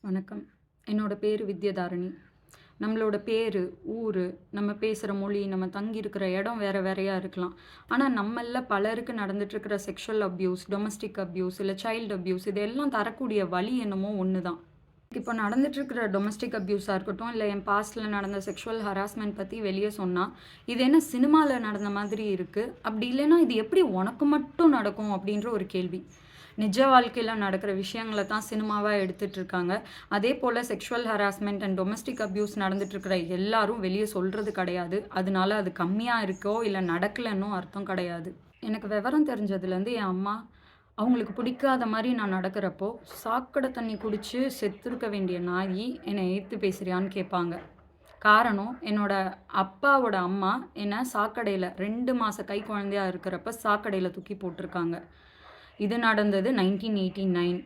வணக்கம். என்னோட பேரு வித்யாதாரணி. நம்மளோட பேரு, ஊரு, நம்ம பேசுற மொழி, நம்ம தங்கியிருக்கிற இடம் வேற வேறயா இருக்கலாம். ஆனா, நம்மள்ல பலருக்கு நடந்துட்டுருக்கிற செக்ஷுவல் அப்யூஸ், டொமஸ்டிக் அப்யூஸ், இல்ல சைல்டு அப்யூஸ் இதெல்லாம் தரக்கூடிய வலி என்னமோ ஒண்ணு தான். இப்போ நடந்துட்டுருக்கிற டொமஸ்டிக் அப்யூஸா இருக்கட்டும், இல்ல என் பாஸ்ட்ல நடந்த செக்ஷுவல் ஹராஸ்மென்ட் பத்தி வெளிய சொன்னா, இது என்ன சினிமால நடந்த மாதிரி இருக்கு. அப்படி இல்லைன்னா, இது எப்படி உனக்கு மட்டும் நடக்கும் அப்படின்ற ஒரு கேள்வி. நிஜ வாழ்க்கையில நடக்கிற விஷயங்கள தான் சினிமாவா எடுத்துட்டு இருக்காங்க. அதே போல sexual harassment and domestic abuse நடந்துட்டு இருக்கிற எல்லாரும் வெளிய சொல்றது கிடையாது. அதனால அது கம்மியா இருக்கோ, இல்ல நடக்கலன்னும் அர்த்தம் கிடையாது. எனக்கு விவரம் தெரிஞ்சதுலேருந்து என் அம்மா, அவங்களுக்கு பிடிக்காத மாரி நான் நடக்கிறப்போ, சாக்கடை தண்ணி குடிச்சு செத்துருக்க வேண்டிய நாயி, என்னை எதிர்த்து பேசுறியான்னு கேட்பாங்க. காரணம், என்னோட அப்பாவோட அம்மா என்ன சாக்கடையில 2 மாச கை குழந்தையா இருக்கிறப்ப சாக்கடையில தூக்கி போட்டுருக்காங்க. இது நடந்தது 1989.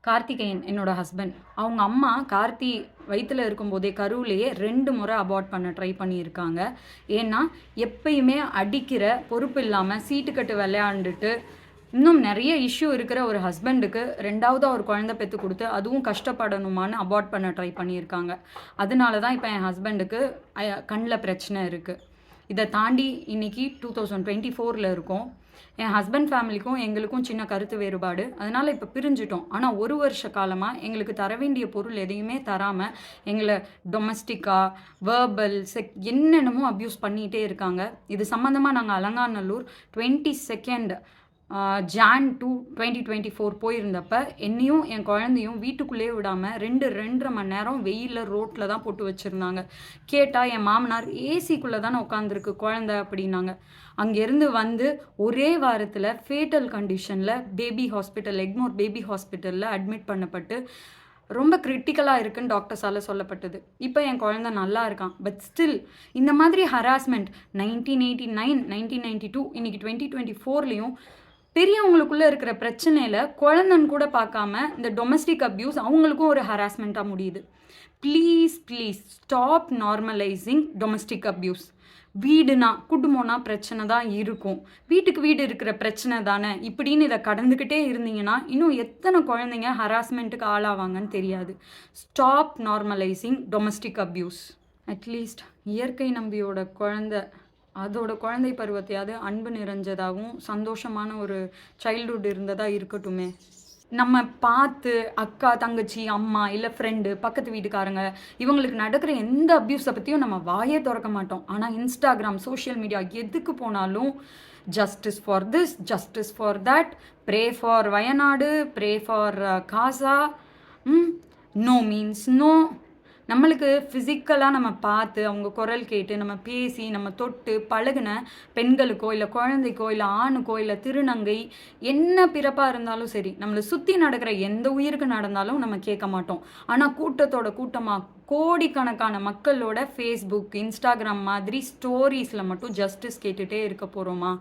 கார்த்திகேயன் என்னோட ஹஸ்பண்ட். அவங்க அம்மா கார்த்தி வயித்துல இருக்கும்போதே கருவிலேயே 2 முறை அபார்ட் பண்ண ட்ரை பண்ணியிருக்காங்க. ஏன்னா, எப்பயுமே அடிக்கிற பொறுப்பு இல்லாம சீட்டுக்கட்டு விளையாண்டுட்டு, இன்னும் நிறைய இஷ்யூ இருக்கிற ஒரு ஹஸ்பண்டுக்கு 2வது ஒரு குழந்தை பெத்து கொடுத்து, அதுவும் கஷ்டப்படணுமான்னு அபார்ட் பண்ண ட்ரை பண்ணியிருக்காங்க. அதனால தான் இப்போ என் ஹஸ்பண்டுக்கு கண்ல பிரச்சனை இருக்கு. இதை தாண்டி இன்னைக்கு 2024ல இருக்கோம். என் ஹஸ்பண்ட் ஃபேமிலிக்கும் எங்களுக்கும் சின்ன கருத்து வேறுபாடு. அதனால இப்போ பிரிஞ்சுட்டோம். ஆனால் 1 வருஷ காலமாக எங்களுக்கு தர வேண்டிய பொருள் எதையுமே தராமல் எங்களை டொமஸ்டிக்கா, வேர்பல், என்னென்னமோ அப்யூஸ் பண்ணிகிட்டே இருக்காங்க. இது சம்மந்தமாக நாங்கள் அலங்காநல்லூர் 22 ஜான் 2 2024 போயிருந்தப்ப என்னையும் என் குழந்தையும் வீட்டுக்குள்ளேயே விடாமல் 2-2.5 மணி நேரம் வெயிலில் ரோட்டில் தான் போட்டு வச்சுருந்தாங்க. கேட்டால் என் மாமனார் ஏசிக்குள்ளே தானே உட்காந்துருக்கு குழந்தை அப்படின்னாங்க. அங்கேருந்து வந்து ஒரே வாரத்தில் ஃபேட்டல் கண்டிஷனில் பேபி ஹாஸ்பிட்டல், எக்மோர் பேபி ஹாஸ்பிட்டலில் அட்மிட் பண்ணப்பட்டு ரொம்ப கிரிட்டிக்கலாக இருக்குன்னு டாக்டர்ஸால் சொல்லப்பட்டது. இப்போ என் குழந்தை நல்லா இருக்கான். பட் ஸ்டில் இந்த மாதிரி ஹராஸ்மெண்ட் 1989, 1992, இன்னைக்கு 2024லேயும் பெரியவங்களுக்குள்ளே இருக்கிற பிரச்சனையில் குழந்தைன்னு கூட பார்க்காம இந்த டொமஸ்டிக் அப்யூஸ் அவங்களுக்கும் ஒரு ஹராஸ்மெண்ட்டாக முடியுது. Please please stop normalizing domestic abuse. வீடுனா குடும்பம்னா பிரச்சனை தான் இருக்கும். வீட்டுக்கு வீடு இருக்கிற பிரச்சனை தானே இப்படின்னு இதை கடந்துக்கிட்டே இருந்தீங்கன்னா இன்னும் எத்தனை குழந்தைங்க ஹராஸ்மெண்ட்டுக்கு ஆளாவாங்கன்னு தெரியாது. Stop normalizing domestic abuse. At least இயற்கை நம்பியோட குழந்தை அதோட குழந்தை பருவத்தையாவது அன்பு நிறைஞ்சதாகவும் சந்தோஷமான ஒரு சைல்டுஹுட் இருந்ததாக இருக்கட்டுமே. நம்ம பார்த்து அக்கா, தங்கச்சி, அம்மா, இல்லை ஃப்ரெண்டு, பக்கத்து வீட்டுக்காரங்க இவங்களுக்கு நடக்கிற எந்த அப்யூஸை பற்றியும் நம்ம வாயே திறக்க மாட்டோம். ஆனால் இன்ஸ்டாகிராம், சோஷியல் மீடியா எதுக்கு போனாலும் justice for this, justice for that, pray for Wayanad, pray for Gaza, no means no. நம்மளுக்கு ஃபிசிக்கலாக நம்ம பார்த்து அவங்க குரல் கேட்டு நம்ம பேசி நம்ம தொட்டு பழகின பெண்களுக்கோ இல்லை குழந்தைக்கோ இல்லை ஆணுக்கோ இல்லை திருநங்கை என்ன பிறப்பாக இருந்தாலும் சரி, நம்மளை சுற்றி நடக்கிற எந்த உயிருக்கு நடந்தாலும் நம்ம கேட்க மாட்டோம். ஆனால் கூட்டத்தோட கூட்டமாக கோடிக்கணக்கான மக்களோட ஃபேஸ்புக், இன்ஸ்டாகிராம் மாதிரி ஸ்டோரிஸில் மட்டும் ஜஸ்டிஸ் கேட்டுகிட்டே இருக்க போகிறோமா?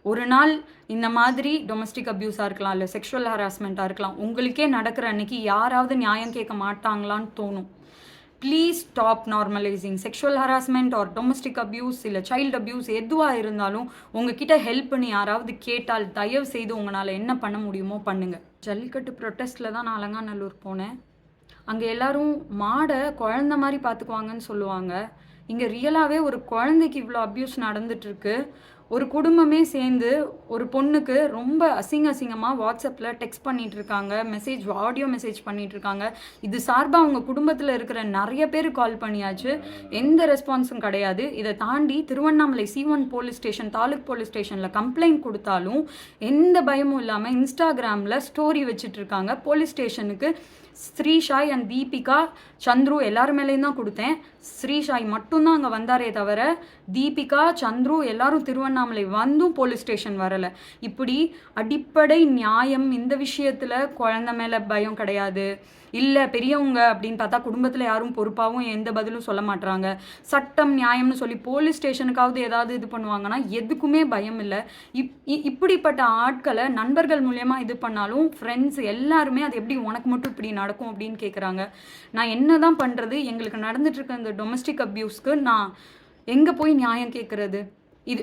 ஒரு நாள் இந்த மாதிரி டொமஸ்டிக் அப்யூஸாக இருக்கலாம், இல்லை செக்ஷுவல் ஹராஸ்மெண்ட்டாக இருக்கலாம், உங்களுக்கே நடக்கிற அன்னைக்கு யாராவது நியாயம் கேட்க மாட்டாங்களான்னு தோணும். Please stop normalising sexual harassment or domestic abuse இல்லை சைல்டு அப்யூஸ் எதுவாக இருந்தாலும் உங்ககிட்ட ஹெல்ப் பண்ணி யாராவது கேட்டால் தயவு செய்து உங்களால் என்ன பண்ண முடியுமோ பண்ணுங்கள். ஜல்லிக்கட்டு ப்ரொட்டஸ்ட்டில் தான் நான் அலங்காநல்லூர் போனேன். அங்கே எல்லோரும் மாடை குழந்த மாதிரி பார்த்துக்குவாங்கன்னு சொல்லுவாங்க. இங்கே ரியலாகவே ஒரு குழந்தைக்கு இவ்வளோ அப்யூஸ் நடந்துட்டுருக்கு. ஒரு குடும்பமே சேர்ந்து ஒரு பொண்ணுக்கு ரொம்ப அசிங்கமாக வாட்ஸ்அப்பில் டெக்ஸ்ட் பண்ணிகிட்டு இருக்காங்க, ஆடியோ மெசேஜ் பண்ணிகிட்டு இருக்காங்க. இது சார்பாக அவங்க குடும்பத்தில் இருக்கிற நிறைய பேர் கால் பண்ணியாச்சு, எந்த ரெஸ்பான்ஸும் கிடையாது. இதை தாண்டி Tiruvannamalai C1 police station, taluk police ஸ்டேஷனில் கம்ப்ளைண்ட் கொடுத்தாலும் எந்த பயமும் இல்லாமல் இன்ஸ்டாகிராமில் ஸ்டோரி வச்சுட்டு இருக்காங்க. போலீஸ் ஸ்டேஷனுக்கு ஸ்ரீஷாய் அண்ட் தீபிகா, சந்துரு எல்லாரு மேலேயும் தான் கொடுத்தேன். ஸ்ரீஷாய் மட்டும்தான் அங்கே வந்தாரே தவிர தீபிகா, சந்துரு எல்லாரும் திருவண்ணாமலை வந்தும் போலீஸ் ஸ்டேஷன் வரலை. இப்படி அடிப்படை நியாயம் இந்த விஷயத்தில் குழந்தை மேலே பயம் கிடையாது. இல்லை பெரியவங்க அப்படின்னு பார்த்தா குடும்பத்தில் யாரும் பொறுப்பாகவும் எந்த பதிலும் சொல்ல மாட்டுறாங்க. சட்டம் நியாயம்னு சொல்லி போலீஸ் ஸ்டேஷனுக்காவது ஏதாவது இது பண்ணுவாங்கன்னா எதுக்குமே பயம் இல்லை. இப்படிப்பட்ட ஆட்களை நண்பர்கள் மூலயமா இது பண்ணாலும் ஃப்ரெண்ட்ஸ் எல்லாருமே அது எப்படி உனக்கு மட்டும் இப்படி நடக்கும் அப்படின்னு கேட்குறாங்க. நான் என்ன தான் பண்ணுறது? எங்களுக்கு நடந்துட்டுருக்க இந்த டொமஸ்டிக் அப்யூஸ்க்கு நான் எங்கே போய் நியாயம் கேட்குறது? இது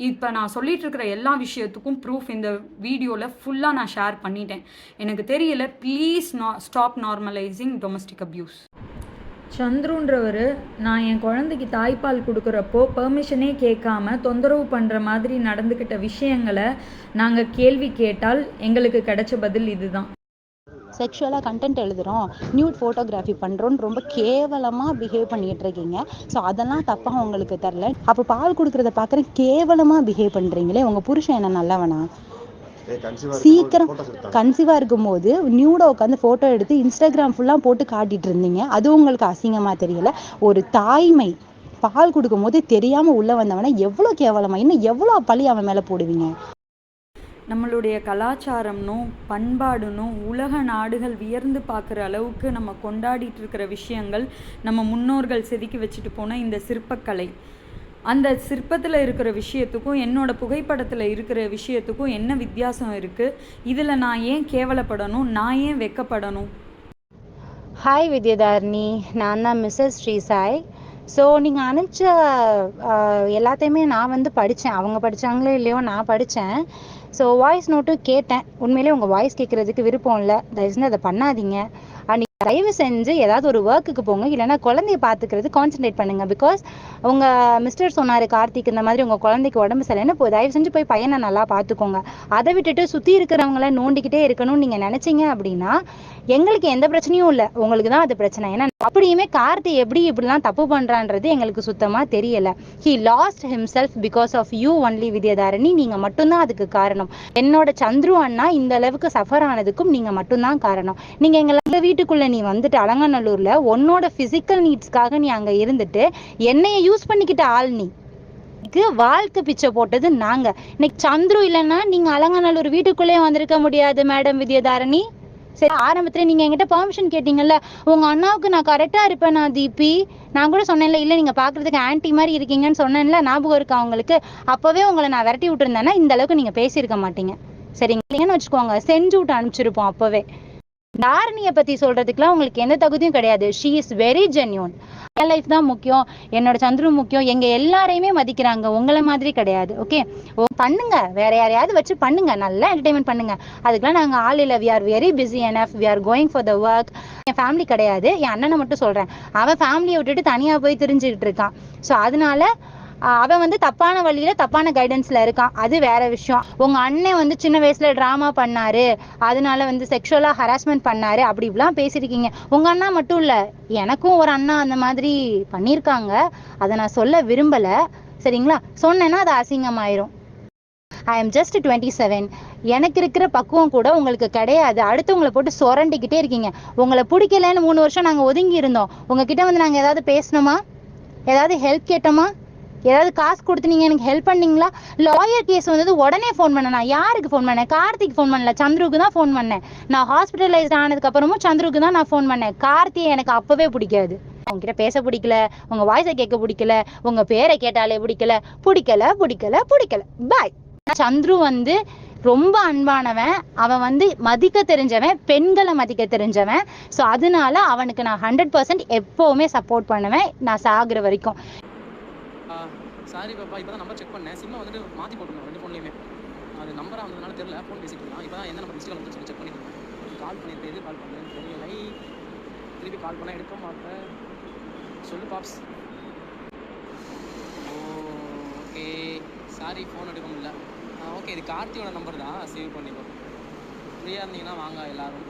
இப்போ நான் சொல்லிட்டு இருக்கிற எல்லா விஷயத்துக்கும் ப்ரூஃப் இந்த வீடியோவில் ஃபுல்லாக நான் ஷேர் பண்ணிட்டேன். எனக்கு தெரியல, please stop normalizing domestic abuse. சந்துருன்றவர் நான் என் குழந்தைக்கு தாய்ப்பால் கொடுக்குறப்போ பெர்மிஷனே கேட்காம தொந்தரவு பண்ணுற மாதிரி நடந்துக்கிட்ட விஷயங்களை நாங்கள் கேள்வி கேட்டால் எங்களுக்கு கிடைச்ச பதில் இதுதான். செக்ஷுவலாக கண்டென்ட் எழுதுகிறோம், நியூட் ஃபோட்டோகிராஃபி பண்ணுறோன்னு ரொம்ப கேவலமாக பிஹேவ் பண்ணிகிட்டு இருக்கீங்க. ஸோ அதெல்லாம் தப்பாக உங்களுக்கு தரல. அப்போ பால் கொடுக்குறத பார்க்குறேன், கேவலமாக பிஹேவ் பண்ணுறீங்களே. உங்கள் புருஷன் என்ன நல்லவனா? சீக்கிரம் கன்சீவாக இருக்கும்போது நியூடாக உட்காந்து ஃபோட்டோ எடுத்து இன்ஸ்டாகிராம் ஃபுல்லாக போட்டு காட்டிட்டு இருந்தீங்க. அது உங்களுக்கு அசிங்கமாக தெரியல? ஒரு தாய்மை பால் கொடுக்கும் போது தெரியாமல் உள்ளே வந்தவனை எவ்வளோ கேவலமாக, இன்னும் எவ்வளோ பழி அவன் மேலே போடுவீங்க? நம்மளுடைய கலாச்சாரம்னும் பண்பாடுனும் உலக நாடுகள் வியர்ந்து பார்க்குற அளவுக்கு நம்ம கொண்டாடிட்டு இருக்கிற விஷயங்கள், நம்ம முன்னோர்கள் செதுக்கி வச்சுட்டு போன இந்த சிற்பக்கலை, அந்த சிற்பத்தில் இருக்கிற விஷயத்துக்கும் என்னோட புகைப்படத்தில் இருக்கிற விஷயத்துக்கும் என்ன வித்தியாசம் இருக்குது? இதில் நான் ஏன் கேவலப்படணும்? நான் ஏன் வெக்கப்படணும்? ஹாய் வித்யதாரிணி, நான் தான் மிஸ்ஸஸ் ஸ்ரீசாய். ஸோ நீங்கள் அனுப்பிச்ச எல்லாத்தையுமே நான் வந்து படித்தேன். அவங்க படித்தாங்களோ இல்லையோ நான் படித்தேன். ஸோ வாய்ஸ் நோட்டும் கேட்டேன். உண்மையிலே உங்கள் வாய்ஸ் கேட்குறதுக்கு விருப்பம் இல்லை, தயவு செஞ்சு அதை பண்ணாதீங்க. தயவு செஞ்சு ஏதாவது ஒரு ஒர்க்குக்கு போங்க, இல்லைன்னா குழந்தைய பார்த்துக்கிறது கான்சென்ட்ரேட் பண்ணுங்க. பிகாஸ் உங்கள் மிஸ்டர் சொன்னார் கார்த்திக் இந்த மாதிரி உங்கள் குழந்தைக்கு உடம்பு சரியில்லைன்னு தயவு செஞ்சு போய் பையனை நல்லா பார்த்துக்கோங்க. அதை விட்டுட்டு சுற்றி இருக்கிறவங்கள நோண்டிக்கிட்டே இருக்கணும்னு நீங்கள் நினச்சிங்க அப்படின்னா எங்களுக்கு எந்த பிரச்சனையும் இல்லை, உங்களுக்கு தான் அது பிரச்சனை. ஏன்னா அப்படியுமே கார்த்தி இப்படிலாம் தப்பு பண்ணுறான்றது எங்களுக்கு சுத்தமாக தெரியலை. He lost himself because of you only Vidyadharini. நீங்கள் மட்டும்தான் அதுக்கு காரணம். என்னோட சந்துரு அண்ணா இந்த அளவுக்கு சஃபர் ஆனதுக்கும் நீங்கள் மட்டும்தான் காரணம். நீங்கள் எங்களை வீட்டுக்குள்ளே நீ வந்துட்டு அலங்காநல்லூர்ல உன்னோட பிசிக்கல் நீட்ஸ்க்காக நீ அங்க இருந்துட்டு என்னைய யூஸ் பண்ணிக்கிட்ட ஆள் நீ. வாழ்க்கை பிச்சை போட்டது நாங்க. இன்னைக்கு சந்துரு இல்லைன்னா நீங்க அலங்காநல்லூர் வீட்டுக்குள்ளே வந்திருக்க முடியாது மேடம் வித்யாதாரிணி. சரி, ஆரம்பத்துல நீங்க என்கிட்ட பெர்மிஷன் கேட்டீங்கல்ல, உங்க அண்ணாவுக்கு நான் கரெக்டா இருப்பேன் நான் தீபி. நான் கூட சொன்னேன்ல, இல்லை நீங்க பாக்குறதுக்கு ஆன்டி மாதிரி இருக்கீங்கன்னு சொன்னேன்ல, ஞாபகம் இருக்கா உங்களுக்கு? அப்பவே உங்களை நான் விரட்டி விட்டுருந்தேன்னா இந்த அளவுக்கு நீங்க பேசியிருக்க மாட்டீங்க. சரிங்களேன்னு வச்சுக்கோங்க, செஞ்சு விட்டு அனுப்பிச்சிருப்போம் அப்பவே. தாரணியை பத்தி சொல்றதுக்குலாம் உங்களுக்கு எந்த தகுதியும் கிடையாது. She is very genuine. N life தான் முக்கியம், என்னோட சந்துரு முக்கியம், எங்க எல்லாரையுமே மதிக்கிறாங்க, உங்களை மாதிரி கிடையாது. ஓகே, பண்ணுங்க, வேற யாரையாவது வச்சு பண்ணுங்க, நல்லா என்டர்டைன்மெண்ட் பண்ணுங்க. அதுக்கெல்லாம் நாங்க ஆள் இல்லை. We are very busy enough, we are going for the work. என் ஃபேமிலி கிடையாது, என் அண்ணனை மட்டும் சொல்றேன். அவன் ஃபேமிலியை விட்டுட்டு தனியா போய் தெரிஞ்சுக்கிட்டு இருக்கான். ஸோ அதனால அவன் வந்து தப்பான வழியில தப்பான கைடன்ஸ்ல இருக்கான், அது வேற விஷயம். உங்க அண்ணன் வந்து சின்ன வயசுல டிராமா பண்ணாரு, அதனால வந்து செக்ஷுவலா ஹராஸ்மெண்ட் பண்ணாரு, அப்படி இப்படிலாம் பேசிருக்கீங்க. உங்க அண்ணா மட்டும் இல்ல, எனக்கும் ஒரு அண்ணா அந்த மாதிரி பண்ணியிருக்காங்க. அதை நான் சொல்ல விரும்பல, சரிங்களா? சொன்னேன்னா அது அசிங்கமாயிரும். I am just 27. எனக்கு இருக்கிற பக்குவம் கூட உங்களுக்கு கிடையாது. அடுத்தவங்களை போட்டு சொரண்டிக்கிட்டே இருக்கீங்க. உங்களை பிடிக்கலன்னு 3 வருஷம் நாங்கள் ஒதுங்கி இருந்தோம். உங்ககிட்ட வந்து நாங்கள் ஏதாவது பேசணுமா? ஏதாவது ஹெல்ப் கேட்டோமா? ஏதாவது காசு கொடுத்து நீங்க எனக்கு ஹெல்ப் பண்ணீங்களா? லாயர் கேஸ் வந்தது உடனே ஃபோன் பண்ணேன். நான் யாருக்கு ஃபோன் பண்ணேன்? கார்த்திக் ஃபோன் பண்ணல, சந்துருக்கு தான் ஃபோன் பண்ணேன். நான் ஹாஸ்பிட்டலைஸ்ட் ஆனதுக்கு அப்புறமும் சந்துருக்கு தான் நான் ஃபோன் பண்ணேன். கார்த்தியை எனக்கு அப்பவே பிடிக்காது. உங்ககிட்ட பேச பிடிக்கல, உங்க வாய்ஸை கேட்க பிடிக்கல, உங்க பேரை கேட்டாலே பிடிக்கல, பிடிக்கல பிடிக்கல பிடிக்கல பாய். சந்துரு வந்து ரொம்ப அன்பானவன், அவன் வந்து மதிக்க தெரிஞ்சவன், பெண்களை மதிக்க தெரிஞ்சவன். ஸோ அதனால அவனுக்கு நான் 100% எப்பவுமே சப்போர்ட் பண்ணுவேன், நான் சாகுற வரைக்கும். சாரி பாப்பா, இப்போ தான் நம்பர் செக் பண்ணேன். சிம்மை வந்துட்டு மாற்றி போட்டுருந்தோம் 2 ஃபோன்லேயுமே. அது நம்பராக வந்ததுனால தெரியல, ஃபோன் பேசிட்டு இருக்கலாம். இப்போ தான் எந்த நம்பர் மிஸ்டேக் வந்து சொல்லி செக் பண்ணிட்டு கால் பண்ணிட்டு எது கால் பண்ணுறேன்னு தெரியலை. திருப்பி கால் பண்ணால் எடுக்க மாட்டேன். சொல்லு பாப்ஸ். ஓகே, சாரி ஃபோன் எடுக்க முடியல. ஓகே, இது கார்த்தியோட நம்பர் தான், சேவ் பண்ணிக்கோ. ஃப்ரீயாக இருந்தீங்கன்னா வாங்க எல்லோரும்.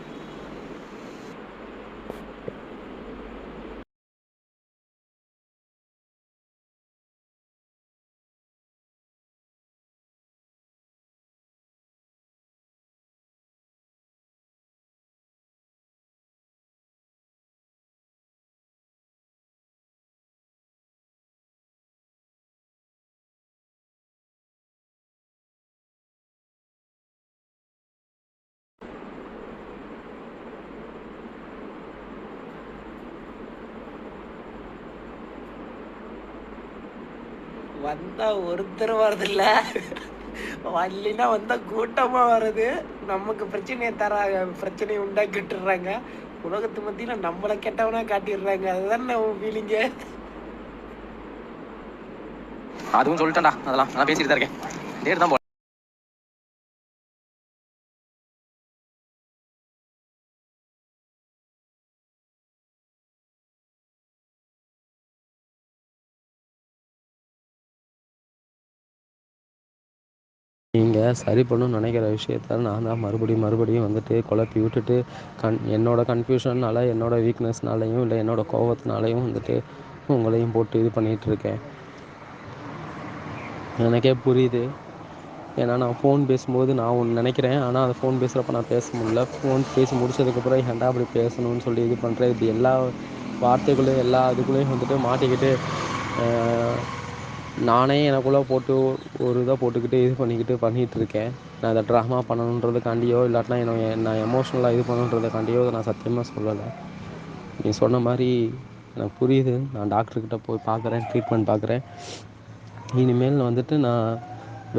வந்தா ஒருத்தர் வர்றதில்ல, வரலினா வந்தா கூட்டமா வருது. நமக்கு பிரச்சனையை தராங்க, பிரச்சனையை உண்டாக்கிட்டுறாங்க. உலகத்து மத்தியில நம்மளை கெட்டவனா காட்டிடுறாங்க. அதுதான் நம்ம ஃபீலிங்க. அதுவும் சொல்லிட்டேன்டா, அதெல்லாம் நான் பேசிட்டு தான் இருக்கேன். டேட் தான் நீங்கள் சரி பண்ணணும்னு நினைக்கிற விஷயத்த நான் தான் மறுபடியும் வந்துட்டு குழப்பி விட்டுட்டு என்னோட கன்ஃபியூஷன்னால, என்னோட வீக்னஸ்னாலையும், இல்லை என்னோட கோவத்தினாலையும் வந்துட்டு உங்களையும் போட்டு இது பண்ணிகிட்ருக்கேன். எனக்கே புரியுது. ஏன்னா நான் ஃபோன் பேசும்போது நான் ஒன்று நினைக்கிறேன், ஆனால் அந்த ஃபோன் பேசுகிறப்ப நான் பேச முடியல. ஃபோன் பேசி முடிச்சதுக்கப்புறம் ஏன்டா அப்படி பேசணும்னு சொல்லி இது பண்ணுறேன். இப்படி எல்லா வார்த்தைகளையும் எல்லா இதுக்குள்ளேயும் வந்துட்டு மாட்டிக்கிட்டு நானே எனக்குள்ளே போட்டு ஒரு இதை போட்டுக்கிட்டு இது பண்ணிகிட்ருக்கேன். நான் இதை ட்ராமா பண்ணணுன்றதுக்காண்டியோ, இல்லாட்டினா நான் எமோஷ்னலாக இது பண்ணணுன்றதுக்காண்டியோ நான் சத்தியமாக சொல்லலை. நீ சொன்ன மாதிரி எனக்கு புரியுது. நான் டாக்டர்கிட்ட போய் பார்க்குறேன், ட்ரீட்மெண்ட் பார்க்குறேன். இனிமேல் வந்துட்டு நான்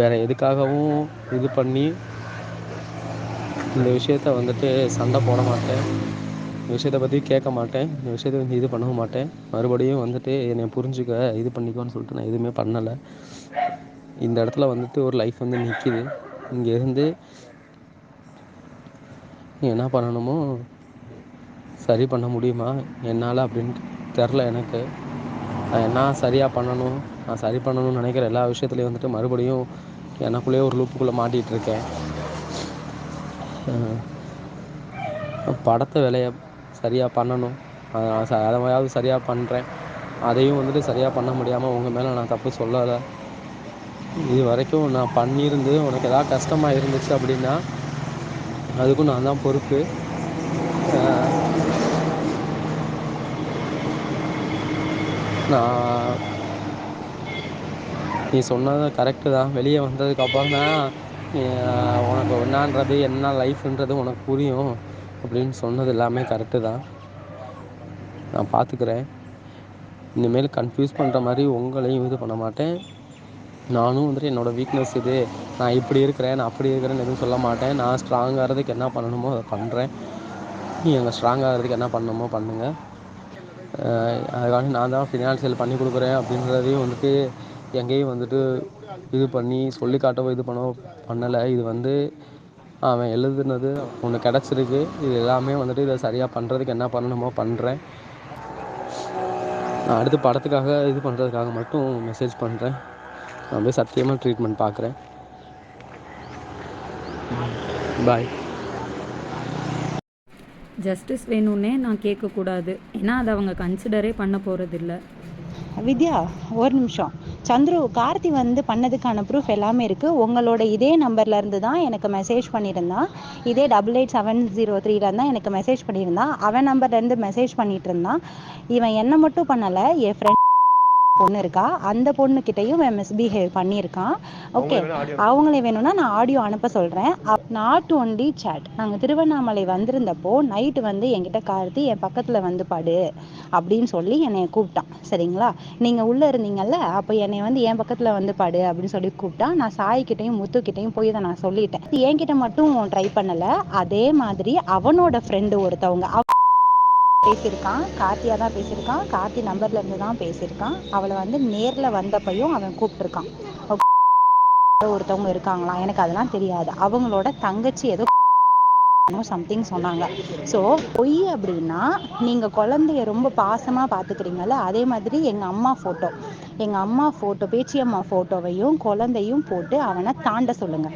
வேறு எதுக்காகவும் இது பண்ணி இந்த விஷயத்த வந்துட்டு சண்டை போட மாட்டேன். இந்த விஷயத்தை பற்றி கேட்க மாட்டேன். இந்த விஷயத்தை வந்து இது பண்ணவும் மாட்டேன். மறுபடியும் வந்துட்டு என்னை புரிஞ்சுக்க இது பண்ணிக்கோன்னு சொல்லிட்டு நான் எதுவுமே பண்ணலை. இந்த இடத்துல வந்துட்டு ஒரு லைஃப் வந்து நிற்கிது. இங்கேருந்து என்ன பண்ணணுமோ சரி பண்ண முடியுமா என்னால் அப்படின்ட்டு தெரில எனக்கு. நான் என்ன சரியாக பண்ணணும், நான் சரி பண்ணணும்னு நினைக்கிற எல்லா விஷயத்துலையும் வந்துட்டு மறுபடியும் எனக்குள்ளேயே ஒரு லூப்புக்குள்ளே மாட்டிகிட்ருக்கேன். படத்தை வேலையை சரியாக பண்ணணும், அதையாவது சரியாக பண்ணுறேன். அதையும் வந்துட்டு சரியாக பண்ண முடியாமல் உங்கள் மேலே நான் தப்பு சொல்லலை. இது வரைக்கும் நான் பண்ணியிருந்து உனக்கு எதாவது கஷ்டமாக இருந்துச்சு அப்படின்னா அதுக்கும் நான் தான் பொறுப்பு. நான் நீ சொன்னது கரெக்டு தான். வெளியே வந்ததுக்கப்புறம் தான் உனக்கு என்னான்றது, என்ன லைஃப்ன்றது உனக்கு புரியும் அப்படின்னு சொன்னது எல்லாமே கரெக்டு தான். நான் பார்த்துக்கிறேன். இனிமேல் கன்ஃபியூஸ் பண்ணுற மாதிரி உங்களையும் இது பண்ண மாட்டேன். நானும் வந்துட்டு என்னோடய வீக்னஸ் இது, நான் இப்படி இருக்கிறேன், நான் அப்படி இருக்கிறேன்னு எதுவும் சொல்ல மாட்டேன். நான் ஸ்ட்ராங்காகிறதுக்கு என்ன பண்ணணுமோ அதை பண்ணுறேன். நீங்கள் ஸ்ட்ராங்காகிறதுக்கு என்ன பண்ணணுமோ பண்ணுங்கள். அதுக்காக நான் தான் ஃபினான்ஷியல் பண்ணி கொடுக்குறேன் அப்படின்றதையும் வந்துட்டு எங்கேயும் வந்துட்டு இது பண்ணி சொல்லி காட்டவோ இது பண்ணவோ பண்ணலை. இது வந்து அவன் எழுதுனது ஒன்று கிடச்சிருக்கு. இது எல்லாமே வந்துட்டு இதை சரியாக பண்ணுறதுக்கு என்ன பண்ணணுமோ பண்ணுறேன். நான் அடுத்து படத்துக்காக இது பண்ணுறதுக்காக மட்டும் மெசேஜ் பண்ணுறேன். நான் போய் சத்தியமாக ட்ரீட்மெண்ட் பார்க்குறேன். பாய். ஜஸ்டிஸ் வேணும்னே நான் கேட்கக்கூடாது, ஏன்னா அதை அவங்க கன்சிடரே பண்ண போகிறதில்ல. வித்யா, ஒரு நிமிஷம். சந்துரு, கார்த்தி வந்து பண்ணதுக்கான ப்ரூஃப் எல்லாமே இருக்குது. உங்களோட இதே நம்பர்லேருந்து தான் எனக்கு மெசேஜ் பண்ணியிருந்தான். இதே 88703 தான் எனக்கு மெசேஜ் பண்ணியிருந்தான். அவன் நம்பர்லேருந்து மெசேஜ் பண்ணிகிட்டு இருந்தான். இவன் என்ன மட்டும் பண்ணலை, என் ஃப்ரெண்ட் பொண்ணு இருக்கா, அந்த பொண்ணுக்கிட்டையும் மிஸ்பிஹேவ் பண்ணியிருக்கான். ஓகே, அவங்களே வேணும்னா நான் ஆடியோ அனுப்ப சொல்கிறேன். Not only chat. நாங்கள் திருவண்ணாமலை வந்திருந்தப்போ நைட்டு வந்து என்கிட்ட கார்த்தி என் பக்கத்தில் வந்து படு அப்படின்னு சொல்லி என்னை கூப்பிட்டான். சரிங்களா, நீங்கள் உள்ளே இருந்தீங்கல்ல, அப்போ என்னை வந்து என் பக்கத்தில் வந்து படு அப்படின்னு சொல்லி கூப்பிட்டான். நான் சாய்கிட்டையும் முத்துக்கிட்டையும் போய் தான் நான் சொல்லிட்டேன். என்கிட்ட மட்டும் ட்ரை பண்ணலை. அதே மாதிரி அவனோட ஃப்ரெண்டு ஒருத்தவங்க பேசியிருக்கான், கார்த்தியா தான் பேசியிருக்கான். கார்த்தி நம்பர்ல இருந்து தான் பேசியிருக்கான். அவளை வந்து நேரில் வந்தப்பையும் அவன் கூப்பிட்டுருக்கான். ஒருத்தவங்க இருக்காங்களாம், எனக்கு அதெல்லாம் தெரியாது. அவங்களோட தங்கச்சி ஏதோ சம்திங் சொன்னாங்க. ஸோ பொய் அப்படின்னா, நீங்கள் குழந்தைய ரொம்ப பாசமாக பார்த்துக்கிறீங்கல்ல, அதே மாதிரி எங்கள் அம்மா ஃபோட்டோ பேச்சியம்மா ஃபோட்டோவையும் குழந்தையும் போட்டு அவனை தாண்ட சொல்லுங்க.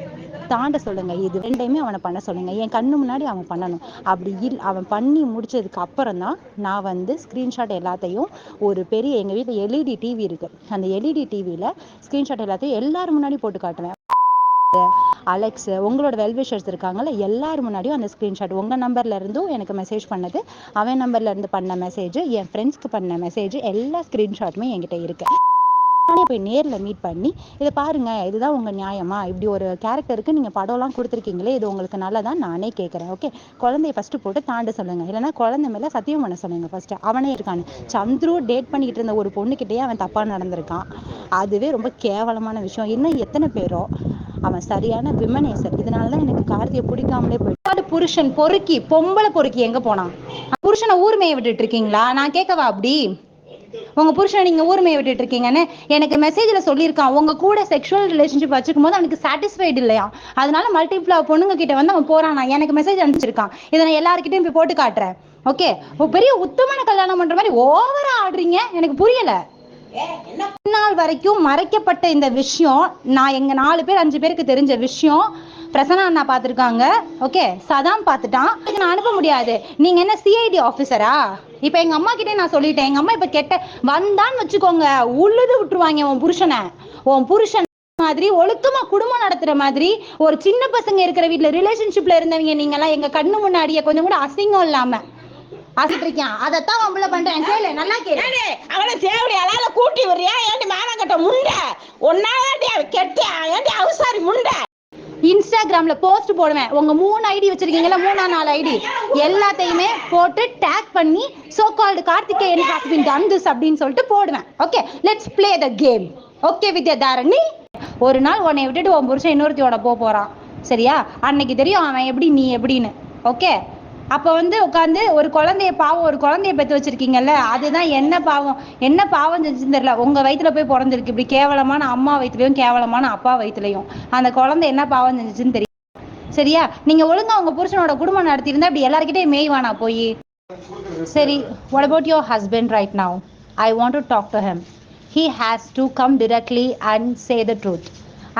இது ரெண்டையுமே அவனை பண்ண சொல்லுங்க. என் கண்ணு முன்னாடி அவன் பண்ணணும். அப்படி அவன் பண்ணி முடிச்சதுக்கு அப்புறம் தான் நான் வந்து ஸ்க்ரீன்ஷாட் எல்லாத்தையும் ஒரு பெரிய, எங்கள் வீட்டில் எல்இடி டிவி இருக்குது, அந்த எல்இடி டிவியில் ஸ்க்ரீன்ஷாட் எல்லாத்தையும் எல்லாரும் முன்னாடி போட்டு காட்டுவேன். அலெக்ஸ், உங்களோட வெல்விஷர்ஸ் இருக்காங்கல்ல, எல்லாரும் முன்னாடியும் அந்த ஸ்க்ரீன்ஷாட், உங்கள் நம்பர்ல இருந்தும் எனக்கு மெசேஜ் பண்ணது, அவன் நம்பர்ல இருந்து பண்ண மெசேஜ், என் ஃப்ரெண்ட்ஸ்க்கு பண்ண மெசேஜ், எல்லா ஸ்க்ரீன்ஷாட்டுமே என்கிட்ட இருக்கு. நானே போய் நேரில் மீட் பண்ணி இதை பாருங்க, இதுதான் உங்கள் நியாயமா, இப்படி ஒரு கேரக்டருக்கு நீங்கள் படம்லாம் கொடுத்துருக்கீங்களே, இது உங்களுக்கு நல்லதான் நானே கேட்குறேன். ஓகே, குழந்தைய ஃபஸ்ட்டு போட்டு தாண்ட சொல்லுங்கள், இல்லைனா குழந்தை மேலே சத்தியம் பண்ண சொல்லுங்கள். ஃபஸ்ட்டு அவனே இருக்கான்னு. சந்துரு டேட் பண்ணிக்கிட்டு இருந்த ஒரு பொண்ணுக்கிட்டேயே அவன் தப்பாக நடந்திருக்கான். அதுவே ரொம்ப கேவலமான விஷயம். இன்னும் எத்தனை பேரோ. அவன் சரியான விமனேசர். இதனால தான் எனக்கு கார்த்தியை பிடிக்காமலே போயிட்டு. புருஷன் பொறுக்கி, பொம்பளை பொறுக்கி எங்கே போனான்? புருஷனை ஊர் மேய விட்டுட்டு இருக்கீங்களா? நான் கேட்கவா அப்படி? உங்க புருஷனை நீங்க ஊர்மையை விட்டுட்டு இருக்கீங்கன்னு எனக்கு மெசேஜ்ல சொல்லியிருக்கான். உங்க கூட செக்ஷுவல் ரிலேஷன்ஷிப் வச்சுக்கும் போது அவனுக்கு சாட்டிஸ்ஃபைடு இல்லையா, அதனால மல்டிபிள் பொண்ணுங்க கிட்ட வந்து அவன் போறானா. எனக்கு மெசேஜ் அனுப்பிச்சிருக்கான். இதை நான் எல்லாருக்கிட்டையும் போய் போட்டு காட்டுறேன். ஓகே, பெரிய உத்தமன கல்யாணம் பண்ற மாதிரி ஓவரா ஆடுறீங்க, எனக்கு புரியல. நாள் வரைக்கும் மறைக்கப்பட்ட இந்த விஷயம், நான் எங்க 4 பேர் 5 பேருக்கு தெரிஞ்ச விஷயம், பிரசன்னா அண்ணா பார்த்துருக்காங்க. ஓகே, சதாம் பார்த்துட்டான். நான் அனுப்ப முடியாது. நீங்க என்ன சிஐடி ஆஃபீஸரா? இப்ப எங்க அம்மா கிட்டே நான் சொல்லிட்டேன். எங்க அம்மா இப்ப கெட்ட வந்தான்னு வச்சுக்கோங்க, உழுது விட்டுருவாங்க. உன் புருஷன் மாதிரி ஒழுக்கமா குடும்பம் நடத்துற மாதிரி ஒரு சின்ன பசங்க இருக்கிற வீட்டுல ரிலேஷன்ஷிப்ல இருந்தவங்க நீங்க எல்லாம் எங்க கண்ணு முன்னாடியே கொஞ்சம் கூட அசிங்கம் இல்லாம ஆசிட்டிருக்கான். அதத்தான் அவங்கள பண்றேன். கேளு, நல்லா கேளு. அவளை தேவடி அலால கூட்டி வர்றியா? ஏண்டி மானம் கட்ட முண்டை, ஒன்னாடி அவ கெட்ட, ஏண்டி அவசாரி முண்டை. இன்ஸ்டாகிராம்ல போஸ்ட் போடுவேன். உங்க 3 ஐடி வச்சிருக்கீங்களா, 3-4 ஐடி எல்லாத்தையுமே போட்டு டேக் பண்ணி so called Karthikeyan has been done this அப்படின்னு சொல்லிட்டு போடுவேன். Okay, let's play the game. Okay Vidyadharani, ஒரு நாள் உன்னை விட்டுட்டு உன் புருஷன் இன்னொருத்தியோட போறான், சரியா? அன்னைக்கு தெரியும் அவன் எப்படி நீ எப்படின்னு. ஓகே, அப்ப வந்து உட்காந்து ஒரு குழந்தைய பெற்று வச்சிருக்கீங்கல்ல, அதுதான் என்ன பாவம் செஞ்சுன்னு தெரியல. உங்க வயிற்றுல போய் பிறந்திருக்கு. இப்படி கேவலமான அம்மா வயிற்றுலையும் கேவலமான அப்பா வயிற்றுலையும் அந்த குழந்தை என்ன பாவம் செஞ்சுச்சுன்னு தெரியும், சரியா? நீங்க ஒழுங்கா உங்க புருஷனோட குடும்பம் நடத்தியிருந்தா இப்படி எல்லாருக்கிட்டையும் மேய்வானா போய். சரி, what about your husband right now? I want to talk to him. He has to come directly and say the truth,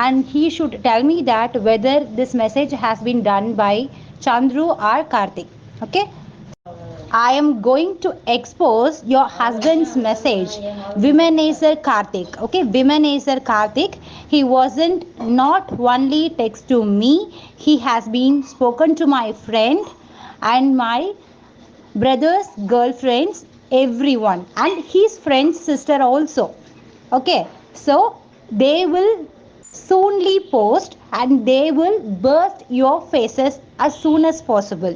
and he should tell me that whether this message has been done by Chandru or Karthik. Okay, I am going to expose your husband's message, Womanizer Karthik. Okay, Womanizer Karthik, he wasn't not only text to me, he has been spoken to my friend and my brother's girlfriends, everyone, and his friend's sister also. Okay, so they will soonly post and they will burst your faces as soon as possible.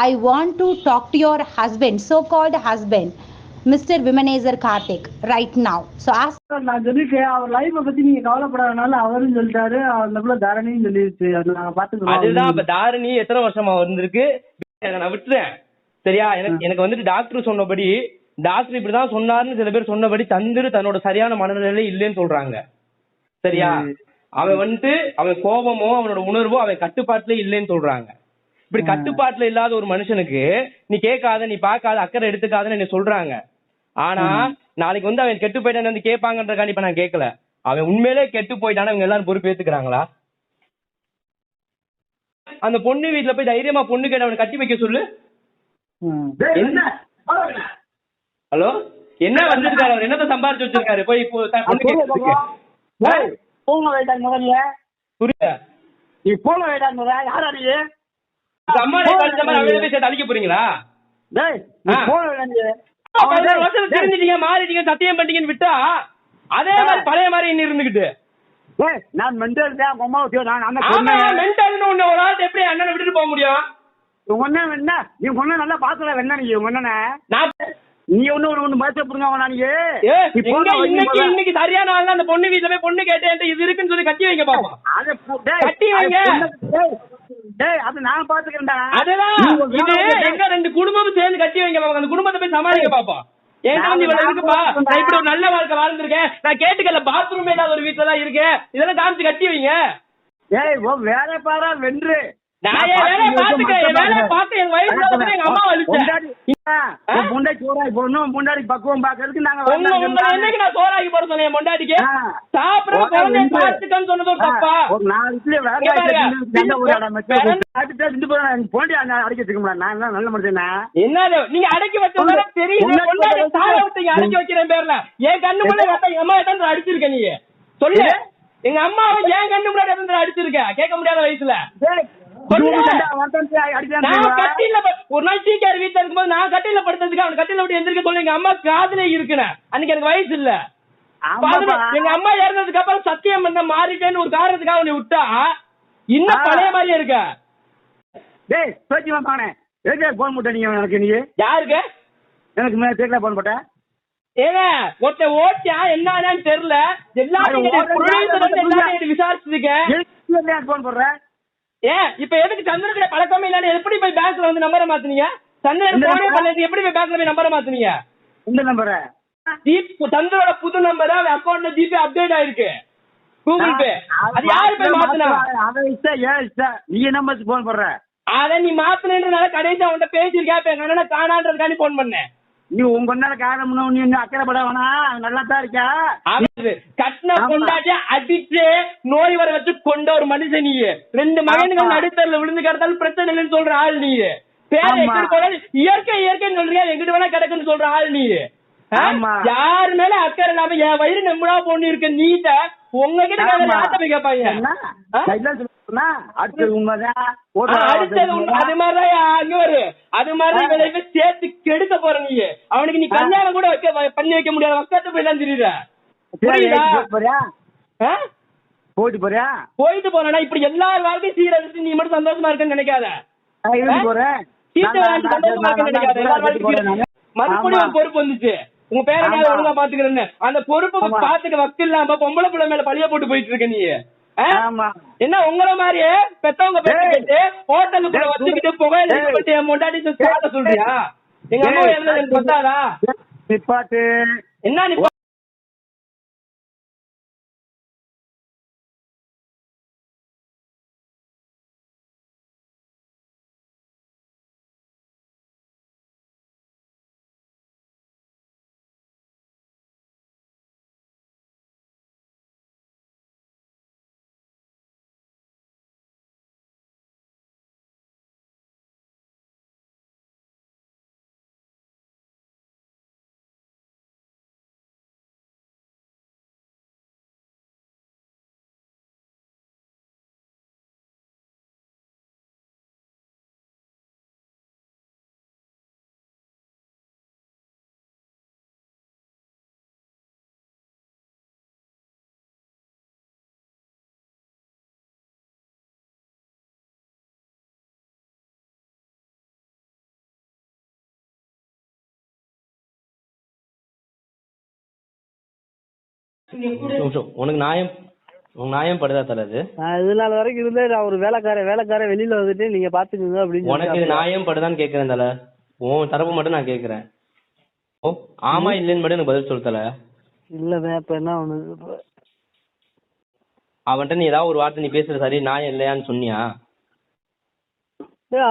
I want to talk to your husband, so-called husband, Mr. Womanizer Karthik, right now. So ask. நான் சொல்லிட்டேன், அவர் லைஃபை பத்தி நீங்க கவலைப்படாதனால அவரும் சொல்லிட்டாரு, அந்த தாரணியும் சொல்லிடுச்சு. அது நாங்க பாத்துக்கிறோம். அதுதான் இப்ப தாரணி எத்தனை வருஷமா வந்திருக்கு, நான் விட்டுறேன், சரியா? எனக்கு வந்துட்டு டாக்டர் சொன்னபடி, டாக்டர் இப்படிதான் சொன்னாருன்னு சில பேர் சொன்னபடி சந்திரு தன்னோட சரியான மனநிலை இல்லைன்னு சொல்றாங்க, சரியா? அவன் வந்துட்டு அவன் கோபமோ அவனோட உணர்வோ அவன் கட்டுப்பாட்டுல இல்லைன்னு சொல்றாங்க. இப்படி கட்டுப்பாட்டுல இல்லாத ஒரு மனுஷனுக்கு நீ கேட்காத, நீ பார்க்காத, அக்கறை எடுத்துக்காதன்னு என்ன சொல்றாங்க. ஆனா நாளைக்கு வந்து அவன் கெட்டு போயிட்டான்னு வந்து கேட்பாங்கன்றக்காண்டி இப்ப நான் கேட்கல. அவன் உண்மையிலே கெட்டு போயிட்டான இவங்க எல்லாரும் பொறுப்பு ஏத்துக்கிறாங்களா? அந்த பொண்ணு வீட்டுல போய் தைரியமா பொண்ணு கேட்டு அவனை கட்டி வைக்க சொல்லு. என்ன ஹலோ, என்ன வந்திருக்காரு அவர், என்னத்த சம்பாரிச்சு வச்சிருக்காரு போய் பொண்ணு கேட்கறதுக்கு? போங்க வேண்டாம் முதல்ல, புரியல. நீ போங்க வேண்டாம் முதல்ல. யாரா நீ? அம்மா சேர்த்து அழிக்க போறீங்களா? தெரிஞ்சிட்டீங்க, மாறிட்டீங்க, சத்தியம் பண்ணிட்டீங்கன்னு விட்டா அதே மாதிரி பழைய மாதிரி என்ன இருந்துகிட்டு நான் மென்டல் தான் அம்மா மென்டல் ஒண்ணு ஒரு ஆள் எப்படி அண்ணனை விட்டுட்டு போக முடியும்? உங்க அண்ணன் வேணா நீ உங்க அண்ணன் நல்லா பாத்துல வேணா நீ உங்க அண்ணனை நீ ஒண்ணு மறுத்தப்படுங்க. இன்னைக்கு சரியான ஆள் அந்த பொண்ணு வீட்டுல போய் பொண்ணு கேட்டேன் இது இருக்குன்னு சொல்லி கட்டி வைங்க பாப்போம். கட்டி வைங்க, அது நான் பாத்துக்கிறேன்டா. அதுதான் இது எங்க 2 குடும்பமும் சேர்ந்து கட்டி வைங்க பாப்போம். அந்த குடும்பத்தை போய் சமாளிக்க பாப்போம். ஏன்னா இவ்வளவு இருக்குப்பா, நான் இப்படி ஒரு நல்ல வாழ்க்கை வாழ்ந்திருக்கேன், நான் கேட்டுக்கல பாத்ரூம் ஏதாவது ஒரு வீட்டுல தான் இருக்கேன், இதெல்லாம் காமிச்சு கட்டி வைங்க. வேலை பாரா வென்று நான் என் வேலையை பாத்துக்கிறேன், என் வேலையை பார்த்து எங்க வயசுல எங்க அம்மா வலிச்சேன். முன்னாடி பக்குவம் பாக்குறதுக்கு நாங்க என்னைக்கு நான் சோறாக்கி போட சொன்னேன் பொண்டாட்டிக்கு சாப்பிட குழந்தைய பார்த்துக்கன்னு சொன்னது ஒரு தப்பா? ஒரு 4 அடிக்க நான் நல்ல மனுஷனா? என்னது நீங்க அடக்கி வச்சது தெரியுது, அடக்கி வைக்கிறேன் பேர்ல என் கண்ணு முன்னாடி எங்க அம்மா எத்தனை அடிச்சிருக்க நீ சொல்லு. எங்க அம்மாவை என் கண்ணு முன்னாடி எத்தனை அடிச்சிருக்க கேட்க முடியாத வயசுல? ஒரு நாள் சீக்கிரம் வீட்டுல இருக்கும்போது நான் கட்டில படுத்ததுக்கு அவன் கட்டில விட்டு எந்திரிக்க சொல்லி எங்க அம்மா காதுல இருக்குனேன். அன்னைக்கு எனக்கு வயசு இல்ல. எங்க அம்மா இறந்ததுக்கு அப்புறம் சத்தியம் பண்ண மாறிட்டேன்னு ஒரு காரணத்துக்காக அவனை விட்டா இன்னும் பழைய மாதிரியே இருக்க. போன் போட்ட நீங்க எனக்கு நீ யாருக்கு எனக்கு தெரியல போன் போட்ட ஏங்க ஒருத்த ஓட்டியா என்னன்னு தெரியல எல்லாரும் விசாரிச்சிருக்கேன் போன் போடுற. ஏன் இப்ப எதுக்கு சந்திரனுடைய பழக்கமே இல்லாத எப்படி போய் பேங்க்ல வந்து நம்பரை மாத்துனீங்க? சந்திரன் போனே பண்ணது எப்படி போய் பேங்க்ல போய் நம்பரை மாத்துனீங்க? இந்த நம்பரை சந்திரோட புது நம்பர் அவன் அக்கௌண்ட்ல ஜிபே அப்டேட் ஆயிருக்கு கூகுள் பே. அது யாரு போய் மாத்தினா? அவன் இஷ்டம் ஏன் இஷ்டம், நீ என்ன போன் போடுற? அத நீ மாத்தினதுனால கடைசி அவன்கிட்ட பேசியிருக்கேன். இப்ப எங்க அண்ணனை காணான்றதுக்காண்டி போன் பண்ணேன். நீ உங்க அண்ணால காரணம் நீ இன்னும் அக்கறைப்பட வேணா, நல்லா தான் இருக்கா. கட்டின கொண்டாட்டி அடிச்சு நோய் வர வச்சு கொண்ட ஒரு மனுஷன் நீ. 2 மகன்கள் நடுத்தரில் விழுந்து கிடந்தாலும் பிரச்சனை இல்லைன்னு சொல்ற ஆள் நீ. பேர எங்கிட்டு போனாலும் இயற்கை இயற்கைன்னு சொல்றியா, எங்கிட்டு வேணா கிடக்குன்னு சொல்ற ஆள் நீ. யாரு மேல அக்கறை இல்லாம என் வயிறு நம்புனா பொண்ணு இருக்க நீட்ட உங்ககிட்ட போய் கேட்பாங்க. அடுத்தது உண்மைதான், அது மாதிரிதான் அங்க வரு. அது மாதிரிதான் விளைவு சேர்த்து கெடுக்க போற நீ. அவனுக்கு நீ கல்யாணம் கூட பண்ணி வைக்க முடியாத பக்கத்து போய் தான் தெரியுற. போயிட்டு போறியா? போயிட்டு போறா. இப்படி எல்லாரும் வாழ்க்கையும் சீரழிச்சு நீ மட்டும் சந்தோஷமா இருக்குன்னு நினைக்காத. மறுபடியும் பொறுப்பு வந்துச்சு. உங்க பேரை ஒழுங்கா பாத்துக்கிறேன்னு அந்த பொறுப்பை பாத்துக்க வக்கு இல்லாம பொம்பளை பிள்ளை மேல பழிய போட்டு போயிட்டு இருக்க நீ. என்ன உங்கள மாதிரியே பெத்தவங்க பேசிக்கிட்டு ஹோட்டலுக்குள்ள வச்சுக்கிட்டு புகையில முன்னாடி சொல்றியா? எங்க அம்மா எழுத எனக்கு பத்தாதா? நிப்பாட்டு என்ன நிப்பா? உனக்கு நியாயம் படுதா தரது? இது நாள் வரைக்கும் இருந்தே நான் ஒரு வேலைக்கார வெளியில வந்துட்டு நீங்க பாத்துக்கோங்க அப்படின்னு. உனக்கு நியாயம் படுதான்னு கேக்குறேன் தல. உன் தரப்பு மட்டும் நான் கேக்குறேன். ஆமா இல்லன்னு மட்டும் எனக்கு பதில் சொல்ல தல. இல்ல இப்ப என்ன ஒண்ணு, அவன்கிட்ட நீ ஏதாவது ஒரு வார்த்தை நீ பேசுற சரி நியாயம் இல்லையான்னு சொன்னியா?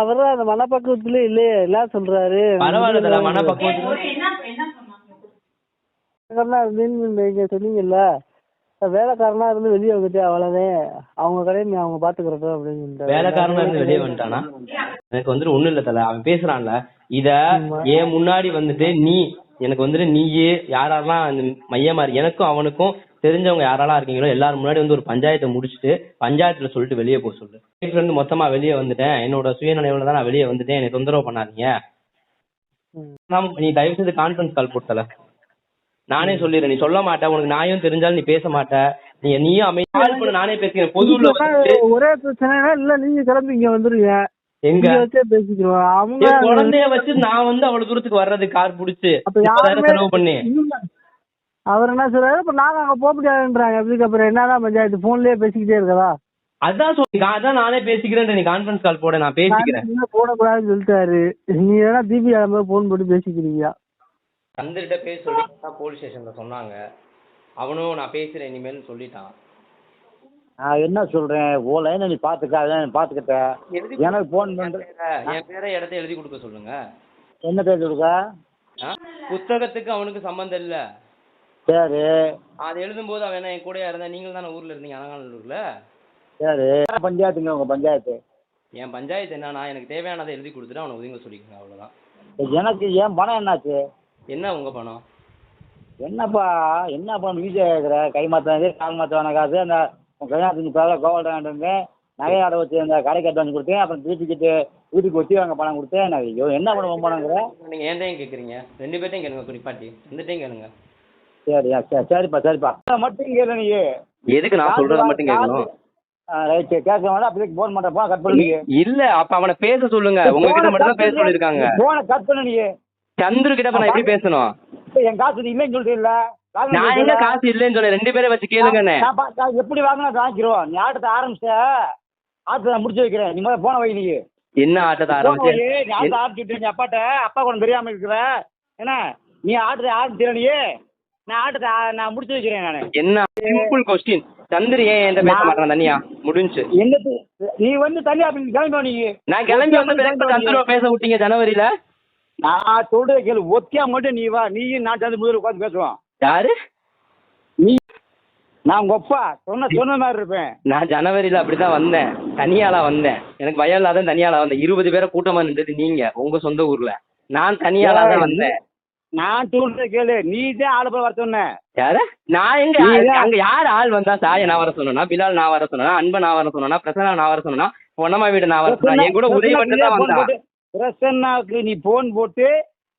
அவர்தான் அந்த மனப்பக்குவத்துல இல்லையே எல்லாம் சொல்றாரு. பரவாயில்ல தல, மனப்பக்குவத்துல நீங்க சொன்னீங்கல்ல வேலைக்காரனா இருந்து வெளியே வந்துட்டு அவ்வளவுதான், அவங்க கடையை நீ அவங்க பாத்துக்கிறப்ப அப்படின்னு. வேலைக்காரனா இருந்து வெளியே வந்துட்டானா? எனக்கு வந்துட்டு ஒண்ணும் இல்ல தல, அவன் பேசுறான்ல இத ஏன் முன்னாடி வந்துட்டு நீ எனக்கு வந்துட்டு நீயே யாரெல்லாம் அந்த மையமா இருக்கு எனக்கும் அவனுக்கும் தெரிஞ்சவங்க யாரெல்லாம் இருக்கீங்களோ எல்லாரும் முன்னாடி வந்து ஒரு பஞ்சாயத்தை முடிச்சுட்டு பஞ்சாயத்துல சொல்லிட்டு வெளியே போக சொல்லு. வீட்டுல இருந்து மொத்தமா வெளியே வந்துட்டேன், என்னோட சுயநினைவுல தான் நான் வெளியே வந்துட்டேன், என்னை தொந்தரவு பண்ணாதீங்க. நீ தயவு செய்து கான்ஃபரன்ஸ் கால் போட்டல, நானே சொல்லிடுறேன். நீ சொல்ல மாட்டேன், உனக்கு நியாயம் தெரிஞ்சாலும் நீ பேச மாட்டேன், நீயும் அமைதி நானே பேசுகிறேன். பொதுவுல ஒரே பிரச்சனை இல்ல, நீங்க கிளம்பி இங்க வந்துருங்க, எங்க பேசிக்கிறோம். அவங்க குழந்தைய வச்சு நான் வந்து அவ்வளவு தூரத்துக்கு வர்றது கார் புடிச்சு செலவு பண்ணி அவர் என்ன சொல்றாரு, இப்ப நாங்க அங்க போக முடியாதுன்றாங்க. அதுக்கப்புறம் என்னதான் பஞ்சாயத்து போன்லயே பேசிக்கிட்டே இருக்கதா? அதான் அதான் நானே பேசிக்கிறேன், நீ கான்ஃபரன்ஸ் கால் போட, நான் பேசிக்கிறேன். போடக்கூடாதுன்னு சொல்லிட்டாரு. நீ ஏன்னா தீபி போன் போட்டு பேசிக்கிறீங்க. தந்துகிட்ட பேச சொல்லி போலீஸ் ஸ்டேஷன்ல சொன்னாங்க. அவனும் நான் பேசுறேன் இனிமேல் சொல்லிட்டான். நான் என்ன சொல்றேன், ஓ லைனை நீ பாத்துக்கிட்ட எனக்கு போன் பண்ற. என் பேரை இடத்த எழுதி கொடுக்க சொல்லுங்க. என்ன பேர் கொடுக்க? புத்தகத்துக்கு அவனுக்கு சம்பந்தம் இல்ல. சரி, அது எழுதும் போது அவன் என் கூட இருந்தா. நீங்கள் தானே ஊர்ல இருந்தீங்க, அலங்காநல்லூர்ல. சரி, பஞ்சாயத்துங்க உங்க பஞ்சாயத்து. என் பஞ்சாயத்து என்னன்னா எனக்கு தேவையானதை எழுதி கொடுத்துட்டு அவனை ஒதுங்க சொல்லிக்கோங்க, அவ்வளவுதான். எனக்கு என் பணம் என்னாச்சு? என்ன உங்க பணம்? என்னப்பா என்ன பணம் வீட்டில் இருக்கிற? கை மாற்றாது கால் மாற்றான காசு அந்த கல்யாணத்துக்கு பேர கோவல்டாண்டுங்க நகையாட வச்சு அந்த கடைக்கு அட்வான்ஸ் கொடுத்தேன். அப்புறம் திருப்பிக்கிட்டு வீட்டுக்கு வச்சு அங்கே பணம் கொடுத்தேன். நான் என்ன பண்ணுவோம் பணங்கிற? நீங்கள் ஏன்டையும் கேட்குறீங்க? 2 பேர்ட்டையும் கேளுங்க, நிப்பாட்டி இந்த கேளுங்க. சரிப்பா சரிப்பா மட்டும் கேளு. நீ எதுக்கு நான் சொல்றத மட்டும் கேட்கணும்? ரைட், கேட்க வேண்டாம். அப்படியே போன் பண்ற போன கட் பண்ணி. இல்ல அப்ப அவனை பேச சொல்லுங்க, உங்ககிட்ட மட்டும் தான் பேச சொல்லிருக்காங்க. போன கட் பண்ணு. நீ சந்துரு கிட்ட நான் எப்படி பேசணும்? என் காசு இல்லைன்னு சொல்லிட்டு இல்ல, நான் எங்க காசு இல்லைன்னு சொன்னேன். 2 பேரை வச்சு கேளுங்கண்ணே. எப்படி வாங்கினா வாங்கிக்கிறோம். நீ ஆட்டத்தை ஆரம்பிச்ச, ஆட்டத்தை நான் முடிச்சு வைக்கிறேன். நீ முதல்ல போன வை. நீ என்ன ஆட்டத்தை ஆரம்பிச்சு? ஆரம்பிச்சுட்டு நீ அப்பாட்ட அப்பா கூட தெரியாம இருக்கிற என்ன நீ ஆட்டு திறனியே நான் ஆட்டத்தை நான் முடிச்சு வைக்கிறேன் நான். என்ன சிம்பிள் கொஸ்டின், சந்திர ஏன் என்கிட்ட பேச மாட்டான் தனியா? முடிஞ்சு என்ன நீ வந்து தனியா அப்படி கிளம்பி நீ. நான் கிளம்பி வந்த பிறகு சந்திரவை பேச விட்டீங்க ஜனவரியில. நான் சொல்றத கேளு, ஒத்தியா மட்டும் நீ வா, நீயும் நான் சேர்ந்து முதல்ல உட்காந்து பேசுவோம். யாரு நீ? நான் உங்க அப்பா சொன்ன மாதிரி இருப்பேன். நான் ஜனவரியில அப்படிதான் வந்தேன், தனியாலாம் வந்தேன். எனக்கு பயம் இல்லாத தனியால வந்தேன். 20 பேரை கூட்டமா நின்றது நீங்க உங்க சொந்த ஊர்ல. நான் தனியால தான் வந்தேன். நான் சொல்றத கேளு, நீ தான் ஆளு போல வர சொன்ன. யாரு? நான் எங்க அங்க யார் ஆள் வந்தா? சாய நான் வர சொன்னா, பிலால் நான் வர சொன்னா, அன்பை நான் வர சொன்னா, பிரசன்னா நான் வர சொன்னா, பொன்னம்மா வீடு நான் வர சொன்னா, என் கூட உதவி பண்ணி தான் வந்தா. பிரசன்னாவுக்கு நீ போன் போட்டு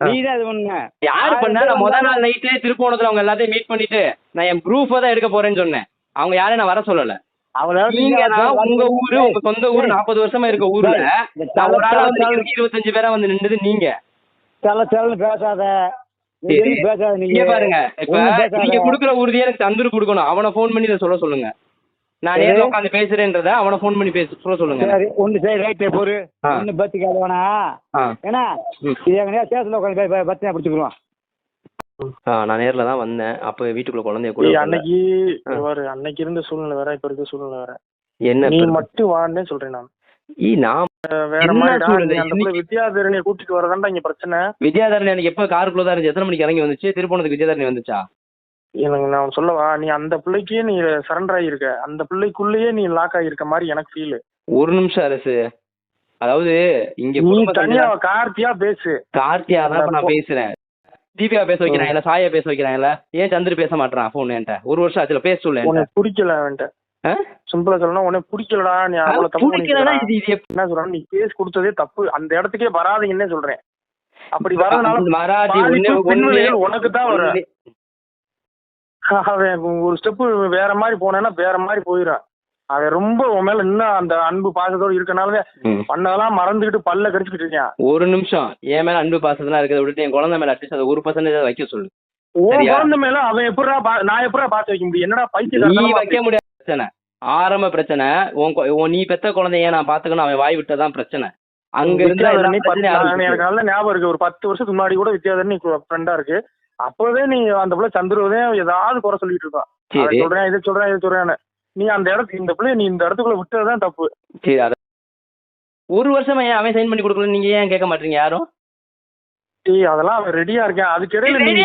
நீ தான் இது பண்ண. யாரு பண்ணா? நான் முதல் நாள் நைட்டு திருப்போணத்துல அவங்க எல்லாத்தையும் மீட் பண்ணிட்டு நான் என் ப்ரூஃபை தான் எடுக்க போறேன்னு சொன்னேன். அவங்க யாரையும் நான் வர சொல்லல. நீங்க உங்க ஊரு, உங்க சொந்த ஊரு, 40 வருஷமா இருக்க ஊர்ல நான் ஒரு ஆளா வந்து 25 பேரா வந்து நின்றது நீங்க. பேசாத நீங்க பாருங்க, இப்ப நீங்க குடுக்குற உறுதியை எனக்கு சந்துரு கொடுக்கணும். அவனை போன் பண்ணி இதை சொல்ல சொல்லுங்க. நான் நேர்ல உட்காந்து பேசுறேன்றத அவனை போன் பண்ணி சொல்ல சொல்லுங்க. சரி ஒண்ணு சரி ரைட்டு போரு. ஒண்ணு பத்தி காதுவானா ஏன்னா இது எங்க ஸ்டேஷன்ல உட்காந்து பத்தியா பிடிச்சிக்குவோம். நான் நேர்ல தான் வந்தேன். அப்ப வீட்டுக்குள்ள குழந்தைய கூட அன்னைக்கு இருந்த சூழ்நிலை வேற, இப்ப இருக்க சூழ்நிலை வேற. என்ன நீ மட்டும் வான்னு சொல்றேன் நான். நான் வேற மாதிரி வித்யாதரணியை கூட்டிட்டு வரதான்டா இங்க பிரச்சனை. வித்யாதரணி எனக்கு எப்ப காருக்குள்ள தான் இருந்துச்சு? எத்தனை மணிக்கு இறங்கி வந்துச்சு? திருப்போணத்துக்கு வித்யாதரணி வந்துச்சா? எனக்கு நான் சொல்லவா, நீ அந்த பிள்ளைக்கே நீ சரண்டர் ஆகியிருக்க, அந்த பிள்ளைக்குள்ளேயே நீ லாக் ஆகியிருக்க மாதிரி எனக்கு ஃபீல். ஒரு நிமிஷம் அரசு, அதாவது இங்க நீ தனியா கார்த்தியா பேசு. கார்த்தியா தான் நான் பேசுறேன். தீபிகா பேச வைக்கிறேன் இல்ல, சாயா பேச வைக்கிறேன் இல்ல, ஏன் சந்திர பேச மாட்டான் போன் என்கிட்ட? ஒரு வருஷம் ஆச்சுல பேச சொல்ல. உனக்கு பிடிக்கல அவன்கிட்ட, சிம்பிளா சொல்லணும், உனக்கு பிடிக்கலடா. நீ அவ்வளவு தப்பு என்ன சொல்ற? நீ கேஸ் கொடுத்ததே தப்பு, அந்த இடத்துக்கே வராதீங்கன்னு சொல்றேன். அப்படி வரதுனால உனக்கு தான் வரும். அவன் ஒரு ஸ்டெப் வேற மாதிரி போனேன்னா வேற மாதிரி போயிடும். அவன் ரொம்ப உன் மேல இன்னும் அந்த அன்பு பாசத்தோடு இருக்கனால பண்ணதெல்லாம் மறந்துகிட்டு பல்ல கடிச்சுக்கிட்டு இருக்கான். ஒரு நிமிஷம், என் மேல அன்பு பாசத்தெல்லாம் இருக்கிறத விட்டுட்டு என் குழந்தை மேல அட்லீஸ்ட் அதை 1% வைக்க சொல்லு. உன் குழந்தை மேல அவன் எப்படா நான் எப்படா பாத்து வைக்க முடியும்? என்னடா பைத்தியம், நீ வைக்க முடியாது. பிரச்சனை ஆரம்ப பிரச்சனை. நீ பெத்த குழந்தைய நான் பாத்துக்கணும், அவன் வாய் விட்டதான் பிரச்சனை. அங்க இருந்து எனக்கு நல்ல ஞாபகம் இருக்கு. ஒரு 10 வருஷத்துக்கு முன்னாடி கூட வித்யாதரணி ஃப்ரெண்டா இருக்கு. அப்பவே நீ அந்த பிள்ளை சந்திரவே ஏதாவது குறை சொல்லிட்டு இருக்கான். சொல்றேன் இதை சொல்றேன் இதை சொல்றேன்னு. நீ அந்த இடத்துக்கு இந்த பிள்ளை நீ இந்த இடத்துக்குள்ள விட்டதுதான் தப்பு. சரி, அத ஒரு வருஷமா ஏன் அவன் சைன் பண்ணி கொடுக்கல? நீங்க ஏன் கேட்க மாட்டீங்க யாரும்? அதெல்லாம் அவன் ரெடியா இருக்கேன். அதுக்கிடையில இன்னைக்கு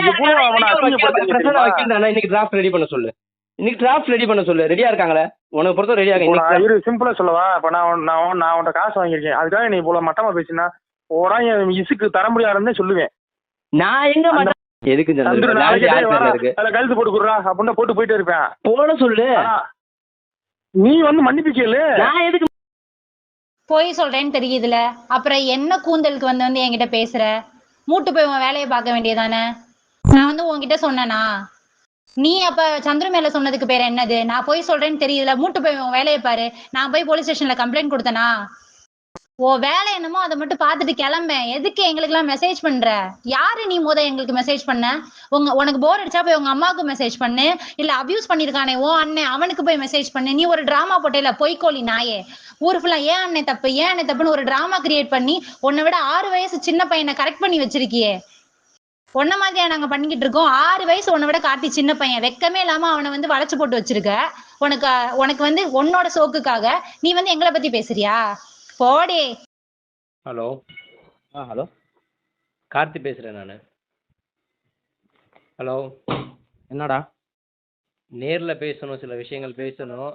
டிராஃப்ட் ரெடி பண்ண சொல்லு. இன்னைக்கு டிராஃப்ட் ரெடி பண்ண சொல்லு. ரெடியா இருக்காங்களே? உனக்கு பொறுத்த ரெடியா இருக்காங்க. சிம்பிளா சொல்லவா, இப்ப நான் உன்கிட்ட காசு வாங்கியிருக்கேன், அதுக்காக நீ போல மட்டமா பேசினா ஓடா என் இசுக்கு தர முடியாதுன்னு சொல்லுவேன். நான் எங்க எதுக்கு கழுத்து போட்டு கொடுறா அப்படின்னு போட்டு போயிட்டே இருப்பேன். போட சொல்லு. நீ வந்து மன்னிப்பு கேளு. நான் எதுக்கு போய் சொல்றேன்னு தெரியுதுல, அப்புறம் என்ன கூந்தலுக்கு வந்து என்கிட்ட பேசுற? மூட்டு போய் உன் வேலையை பார்க்க வேண்டியதானே? நான் வந்து உன்கிட்ட சொன்னேனா? நீ அப்ப சந்திர மேல சொன்னதுக்கு பேர் என்னது? நான் போய் சொல்றேன்னு தெரியுதுல, மூட்டு போய் உன் வேலையை பாரு. நான் போய் போலீஸ் ஸ்டேஷன்ல கம்ப்ளைண்ட் கொடுத்தனா? ஓ வேலை என்னமோ அதை மட்டும் பார்த்துட்டு கிளம்பேன். எதுக்கு எங்களுக்கு எல்லாம் மெசேஜ் பண்ற? யாரு நீ எங்களுக்கு மெசேஜ் பண்ண? உனக்கு போர் அடிச்சா போய் உங்க அம்மாவுக்கு மெசேஜ் பண்ணு, இல்ல அபியூஸ் பண்ணிருக்கானே ஓ அண்ணன் அவனுக்கு போய் மெசேஜ் பண்ணு. நீ ஒரு டிராமா போட்டேல பொய்க்கோழி நாயே. ஊர் ஃபுல்லா ஏன் அண்ணன் தப்புன்னு ஒரு டிராமா கிரியேட் பண்ணி உன்னை விட 6 வயசு சின்ன பையனை கரெக்ட் பண்ணி வச்சிருக்கியே. ஒன்ன மாதிரியா நாங்க பண்ணிக்கிட்டு இருக்கோம்? 6 வயசு உன்னை விட காட்டி சின்ன பையன், வெக்கமே இல்லாம அவனை வந்து வளைச்சு போட்டு வச்சிருக்க. உனக்கு வந்து உன்னோட சோக்குக்காக நீ வந்து எங்களை பத்தி பேசுறியா? போடே. ஹலோ ஹலோ கார்த்தி பேசுறேன் நானு. ஹலோ என்னடா? நேர்ல பேசணும், சில விஷயங்கள் பேசணும்.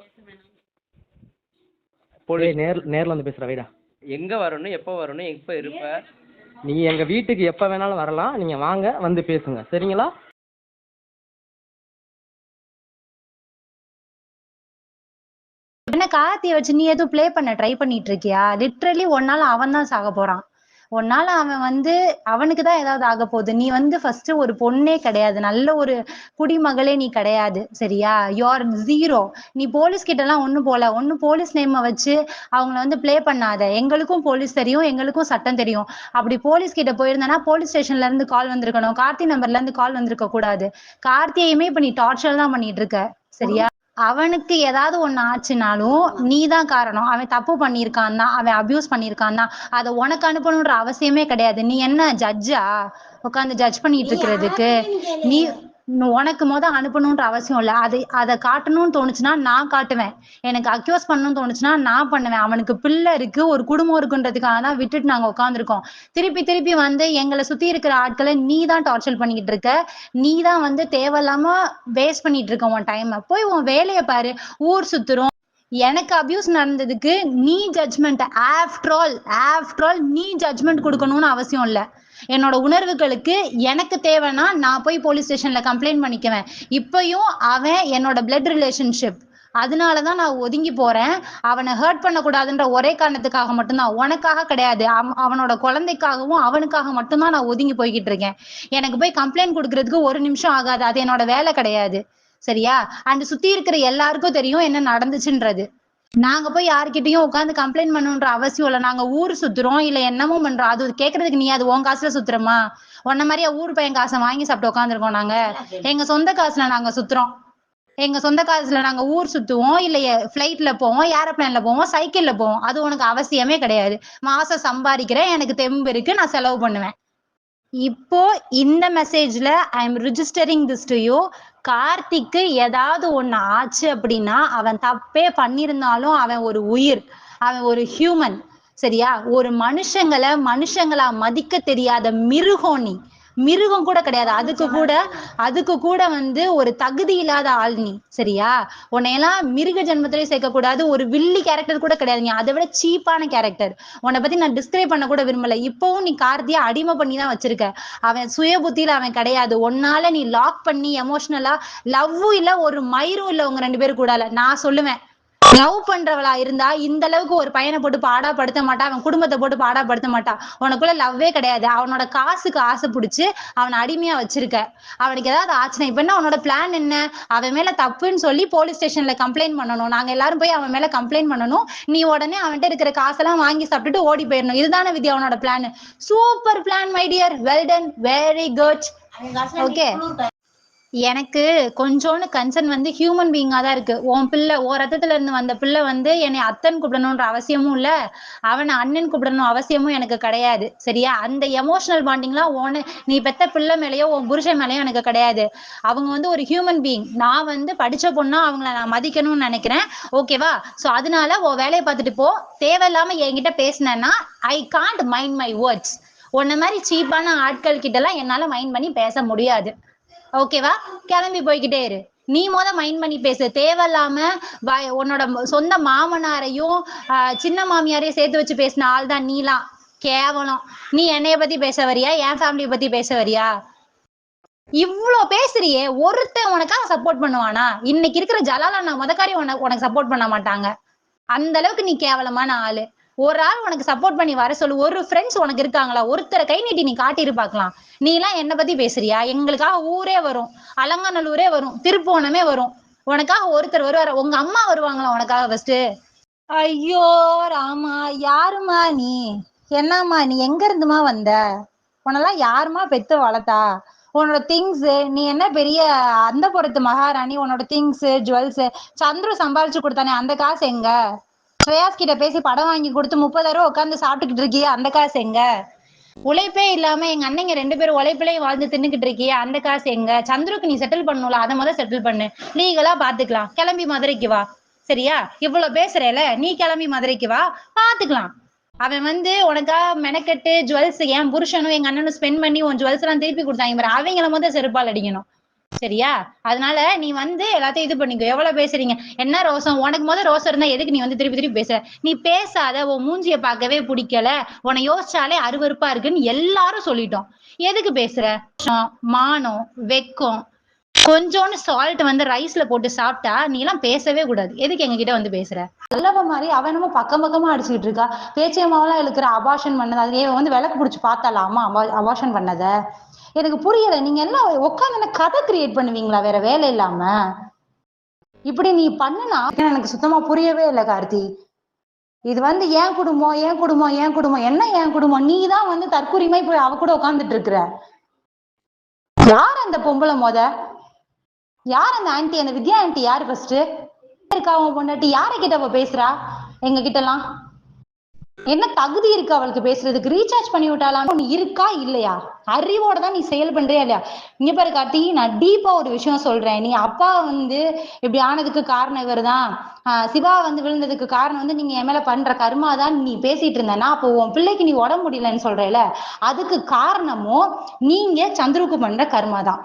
நேர்ல வந்து பேசுற வைடா. எங்க வரணும், எப்போ வரணும், எப்போ இருப்ப? நீ எங்க வீட்டுக்கு எப்ப வேணாலும் வரலாம். நீங்க வாங்க, வந்து பேசுங்க, சரிங்களா? என்ன கார்த்தியை வச்சு நீ எதுவும் பிளே பண்ண ட்ரை பண்ணிட்டு இருக்கியா? லிட்ரலி ஒன்னால அவன் தான் சாக போறான். ஒன்னால அவன் வந்து அவனுக்கு தான் ஏதாவது ஆக போகுது. நீ வந்து ஃபர்ஸ்ட் ஒரு பொண்ணே கிடையாது, நல்ல ஒரு குடிமகளே நீ கிடையாது, சரியா? யூஆர் 0. நீ போலீஸ் கிட்ட எல்லாம் ஒண்ணு போலீஸ் நேம வச்சு அவங்கள வந்து பிளே பண்ணாத. எங்களுக்கும் போலீஸ் தெரியும், எங்களுக்கும் சட்டம் தெரியும். அப்படி போலீஸ் கிட்ட போயிருந்தனா போலீஸ் ஸ்டேஷன்ல இருந்து கால் வந்திருக்கணும், கார்த்தி நம்பர்ல இருந்து கால் வந்திருக்க கூடாது. கார்த்தியையுமே இப்ப நீ டார்ச்சர் தான் பண்ணிட்டு இருக்க, சரியா? அவனுக்கு ஏதாவது ஒண்ணு ஆச்சுனாலும் நீதான் காரணம். அவன் தப்பு பண்ணியிருக்கான் தான், அவன் அபியூஸ் பண்ணியிருக்கான் தான். அதை உனக்கு அனுப்பணுன்ற அவசியமே கிடையாது. நீ என்ன ஜட்ஜா? உட்காந்து ஜட்ஜ் பண்ணிட்டு இருக்கிறதுக்கு. நீ உனக்கு அனுப்பணுன்ற அவசியம் இல்லை. அதை காட்டணும்னு தோணுச்சுன்னா நான் காட்டுவேன். எனக்கு அக்யூஸ் பண்ணணும்னு தோணுச்சுன்னா நான் பண்ணுவேன். அவனுக்கு பிள்ளை இருக்கு, ஒரு குடும்பம் இருக்குன்றதுக்காக தான் விட்டுட்டு நாங்க உட்காந்துருக்கோம். திருப்பி திருப்பி வந்து எங்களை சுத்தி இருக்கிற ஆட்களை நீ தான் டார்ச்சர் பண்ணிக்கிட்டு இருக்க. நீ தான் வந்து தேவையில்லாம வேஸ்ட் பண்ணிட்டு இருக்க உன் டைம். போய் உன் வேலையை பாரு. ஊர் சுத்துறோம். எனக்கு அபியூஸ் நடந்ததுக்கு நீ ஜட்ஜ்மெண்ட், ஆஃப்டர் ஆல் நீ ஜட்ஜ்மெண்ட் கொடுக்கணும்னு அவசியம் இல்லை. என்னோட உணர்வுகளுக்கு எனக்கு தேவைன்னா நான் போய் போலீஸ் ஸ்டேஷன்ல கம்ப்ளைண்ட் பண்ணிக்குவேன். இப்பயும் அவன் என்னோட பிளட் ரிலேஷன்ஷிப், அதனாலதான் நான் ஒதுங்கி போறேன். அவனை ஹர்ட் பண்ணக்கூடாதுன்ற ஒரே காரணத்துக்காக மட்டும்தான், உனக்காக கிடையாது. அவனோட குழந்தைக்காகவும் அவனுக்காக மட்டும்தான் நான் ஒதுங்கி போய்கிட்டு இருக்கேன். எனக்கு போய் கம்ப்ளைண்ட் கொடுக்கறதுக்கு ஒரு நிமிஷம் ஆகாது. அது என்னோட வேலை கிடையாது. சரியா? அண்ட் சுத்தி இருக்கிற எல்லாருக்கும் தெரியும் என்ன நடந்துச்சுன்றது. நாங்க போய் யாருக்கிட்டையும் உட்காந்து கம்ப்ளைண்ட் பண்ணணுன்ற அவசியம் இல்லை. நாங்க ஊர் சுத்துறோம் இல்ல என்னமோ பண்றோம். அது கேட்கறதுக்கு நீ அது உன் காசுல சுத்துறோமா? உன்ன மாதிரியா ஊர் பையன் காசை வாங்கி சாப்பிட்டு உட்காந்துருக்கோம். நாங்க எங்க சொந்த காசுல நாங்க சுத்துறோம். எங்க சொந்த காசுல நாங்க ஊர் சுத்துவோம், இல்ல பிளைட்ல போவோம், ஏரோப்ளேன்ல போவோம், சைக்கிள்ல போவோம். அது உனக்கு அவசியமே கிடையாது. மாசம் சம்பாதிக்கிறேன், எனக்கு தெம்பு இருக்கு, நான் செலவு பண்ணுவேன். இப்போ இந்த மெசேஜ்ல I am registering this to you. கார்த்திக்கு ஏதாவது ஒண்ணு ஆச்சு அப்படின்னா, அவன் தப்பே பண்ணிருந்தாலும் அவன் ஒரு உயிர், அவன் ஒரு ஹியூமன். சரியா? ஒரு மனுஷங்களா மதிக்க தெரியாத மிருகம். நீ மிருகம் கூட கிடையாது. அதுக்கு கூட வந்து ஒரு தகுதி இல்லாத ஆள் நீ. சரியா? உன்னையெல்லாம் மிருக ஜென்மத்திலே சேர்க்க கூடாது. ஒரு வில்லி கேரக்டர் கூட கிடையாது. நீ அதை விட சீப்பான கேரக்டர். உன்னை பத்தி நான் டிஸ்கிரைப் பண்ண கூட விரும்பல. இப்பவும் நீ கார்த்தியை அடிமை பண்ணி தான் வச்சிருக்க. அவன் சுய புத்தியில அவன் கிடையாது. ஒன்னால நீ லாக் பண்ணி எமோஷனலா லவ்வும் இல்ல, ஒரு மயிரும் இல்ல உங்க 2 பேரும் கூட. நான் சொல்லுவேன், லவ் பண்றவளா இருந்தா இந்த அளவுக்கு ஒரு பையனை போட்டு பாடாப்படுத்த மாட்டா, அவன் குடும்பத்தை போட்டு பாடாப்படுத்த மாட்டா. உனக்குள்ள லவ்வே கிடையாது. அவனோட காசுக்கு ஆசை பிடிச்சு அவனை அடிமையா வச்சிருக்க. அவனுக்கு ஏதாவது ஆச்சுன்னா இப்ப என்ன உன்னோட பிளான் என்ன? அவன் மேல தப்புன்னு சொல்லி போலீஸ் ஸ்டேஷன்ல கம்ப்ளைண்ட் பண்ணணும். நாங்க எல்லாரும் போய் அவன் மேல கம்ப்ளைண்ட் பண்ணணும். நீ உடனே அவன்கிட்ட இருக்கிற காசெல்லாம் வாங்கி சாப்பிட்டுட்டு ஓடி போயிடணும். இதுதானே வித்யா அவனோட plan. Super plan my dear, well done, very good. Okay, எனக்கு கொஞ்சோன்னு கன்சர்ன் வந்து ஹியூமன் பீயிங்கா தான் இருக்கு. உன் பிள்ளை ரத்தத்துல இருந்து வந்த பிள்ளை வந்து என்னை அத்தன் கூப்பிடணும்ன்ற அவசியமும் இல்ல, அவனை அண்ணன் கூப்பிடணும் அவசியமும் எனக்கு கிடையாது. சரியா? அந்த எமோஷனல் பாண்டிங்லாம் நீ பெத்த பிள்ளை மேலேயோ உன் புருஷன் மேலேயோ எனக்கு கிடையாது. அவங்க வந்து ஒரு ஹியூமன் பீயிங். நான் வந்து படிச்ச பொண்ணா அவங்கள நான் மதிக்கணும்னு நினைக்கிறேன். ஓகேவா? சோ அதனால உன் வேலையை பார்த்துட்டு போ. தேவையில்லாம என்கிட்ட பேசினேன்னா I can't mind my words. உன்ன மாதிரி சீப்பான ஆட்கள் கிட்ட எல்லாம் என்னால மைண்ட் பண்ணி பேச முடியாது. ஓகேவா? கிளம்பி போய்கிட்டே இரு. நீ மைண்ட் பண்ணி பேசு. தேவையில்லாம உன்னோட சொந்த மாமனாரையும் சின்ன மாமியாரையும் சேர்த்து வச்சு பேசின ஆள் தான் நீலாம். கேவலம். நீ என்னைய பத்தி பேச வரியா? என் ஃபேமிலியை பத்தி பேச வரியா? இவ்வளோ பேசுறியே, ஒருத்தன் உனக்காக சப்போர்ட் பண்ணுவானா? இன்னைக்கு இருக்கிற ஜலாலா நான் முதக்காரி உனக்கு சப்போர்ட் பண்ண மாட்டாங்க. அந்த அளவுக்கு நீ கேவலமான ஆளு. ஒரு ஆள் உனக்கு சப்போர்ட் பண்ணி வர சொல்லு. ஒரு ஃப்ரெண்ட்ஸ் உனக்கு இருக்காங்களா? ஒருத்தரை கை நீட்டி நீ காட்டிரு பாக்கலாம். நீ எல்லாம் என்ன பத்தி பேசுறியா? எங்களுக்காக ஊரே வரும், அலங்காநல்லூரே வரும், திருப்போணமே வரும். உனக்காக ஒருத்தர் வருவார? உங்க அம்மா வருவாங்களா உனக்காக ஃபர்ஸ்ட்? ஐயோ ராமா, யாருமா நீ? என்னம்மா நீ? எங்க இருந்துமா வந்த? உன்னெல்லாம் யாருமா பெத்து வளர்த்தா? உன்னோட திங்ஸ், நீ என்ன பெரிய அந்த புறத்து மகாராணி? உன்னோட திங்ஸ், ஜுவல்ஸ் சந்துரு சம்பாரிச்சு கொடுத்தானே, அந்த காசு எங்க? ஸ்ரேயாஸ் கிட்ட பேசி படம் வாங்கி கொடுத்து 30,000 உட்காந்து சாப்பிட்டுக்கிட்டு இருக்கியா, அந்த காசு எங்க? உழைப்பே இல்லாம எங்க அண்ணங்க 2 பேரும் உழைப்பிலையும் வாழ்ந்து தின்னுக்கிட்டு இருக்கியா, அந்த காசு எங்க? சந்துருக்கு நீ செட்டில் பண்ணணும்ல, அதை முதல்ல செட்டில் பண்ணு. லீகலா பாத்துக்கலாம். கிளம்பி மதுரைக்கு வா. சரியா? இவ்வளவு பேசுறேல, நீ கிளம்பி மதுரைக்கு வா, பாத்துக்கலாம். அவன் வந்து உனக்கா மெனக்கெட்டு ஜுவல்ஸ், என் புருஷனும் எங்க அண்ணனும் ஸ்பெண்ட் பண்ணி உன் ஜுவல்ஸ் எல்லாம் திருப்பி கொடுத்தாங்க. அவங்கள முதல் செருப்பால் அடிக்கணும். சரியா? அதனால நீ வந்து எல்லாத்தையும் இது பண்ணிக்கோ. எவ்வளவு பேசுறீங்க? என்ன ரோசம் உனக்கு? ரோசம் இருந்தா எதுக்கு நீ வந்து திருப்பி திருப்பி பேசுற? நீ பேசாத. உன் மூஞ்சிய பார்க்கவே பிடிக்கல, உன்னை யோசிச்சாலே அருவருப்பா இருக்குன்னு எல்லாரும் சொல்லிட்டோம். எதுக்கு பேசுற? மானம், வெக்கம், கொஞ்சோன்னு சால்ட் வந்து ரைஸ்ல போட்டு சாப்பிட்டா நீ எல்லாம் பேசவே கூடாது. எதுக்கு எங்க கிட்ட வந்து பேசுற? நல்லவ மாதிரி அவனமா பக்கம் பக்கமா அடிச்சுக்கிட்டு இருக்கா. பேச்சியம்மாவெல்லாம் இழுக்கிற. அபார்ஷன் பண்ணது அது வந்து விளக்கு பிடிச்சி பார்த்தாலாமா அபார்ஷன் பண்ணத? எனக்கு புரியல. நீங்க எல்லாம் உட்காந்து கதை கிரியேட் பண்ணுவீங்களா வேற வேலை இல்லாம? இப்படி நீ பண்ணுனா எனக்கு சுத்தமா புரியவே இல்லை கார்த்தி. இது வந்து ஏன் குடும்பம், ஏன் குடும்பம், ஏன் குடும்பம்? என்ன ஏன் குடும்பம்? நீ தான் வந்து தற்குறிமை போய் அவ கூட உட்காந்துட்டு இருக்கிற. யார் அந்த பொம்பளை? யார் அந்த ஆன்டி? அந்த வித்யா ஆன்டி யாரு? ஃபர்ஸ்ட் இருக்கா உன் பொண்டாட்டி? யாரை கிட்ட அவ பேசுறா எங்க கிட்ட எல்லாம்? என்ன தகுதி இருக்கு அவளுக்கு பேசுறதுக்கு? ரீசார்ஜ் பண்ணி விட்டாலாம் ஒண்ணு இருக்கா இல்லையா? அறிவோட தான் நீ செயல் பண்றியா இல்லையா? இங்க பாரு கார்த்தி, நான் டீப்பா ஒரு விஷயம் சொல்றேன். நீ அப்பா வந்து இப்படி ஆனதுக்கு காரணம் இவர்தான், சிவா வந்து விழுந்ததுக்கு காரணம் வந்து நீங்க என் மேல பண்ற கர்மா தான் நீ பேசிட்டு இருந்தனா, அப்போ உன் பிள்ளைக்கு நீ உடம்பு முடியலன்னு சொல்றல, அதுக்கு காரணமும் நீங்க சந்துருக்கு பண்ற கர்மா தான்.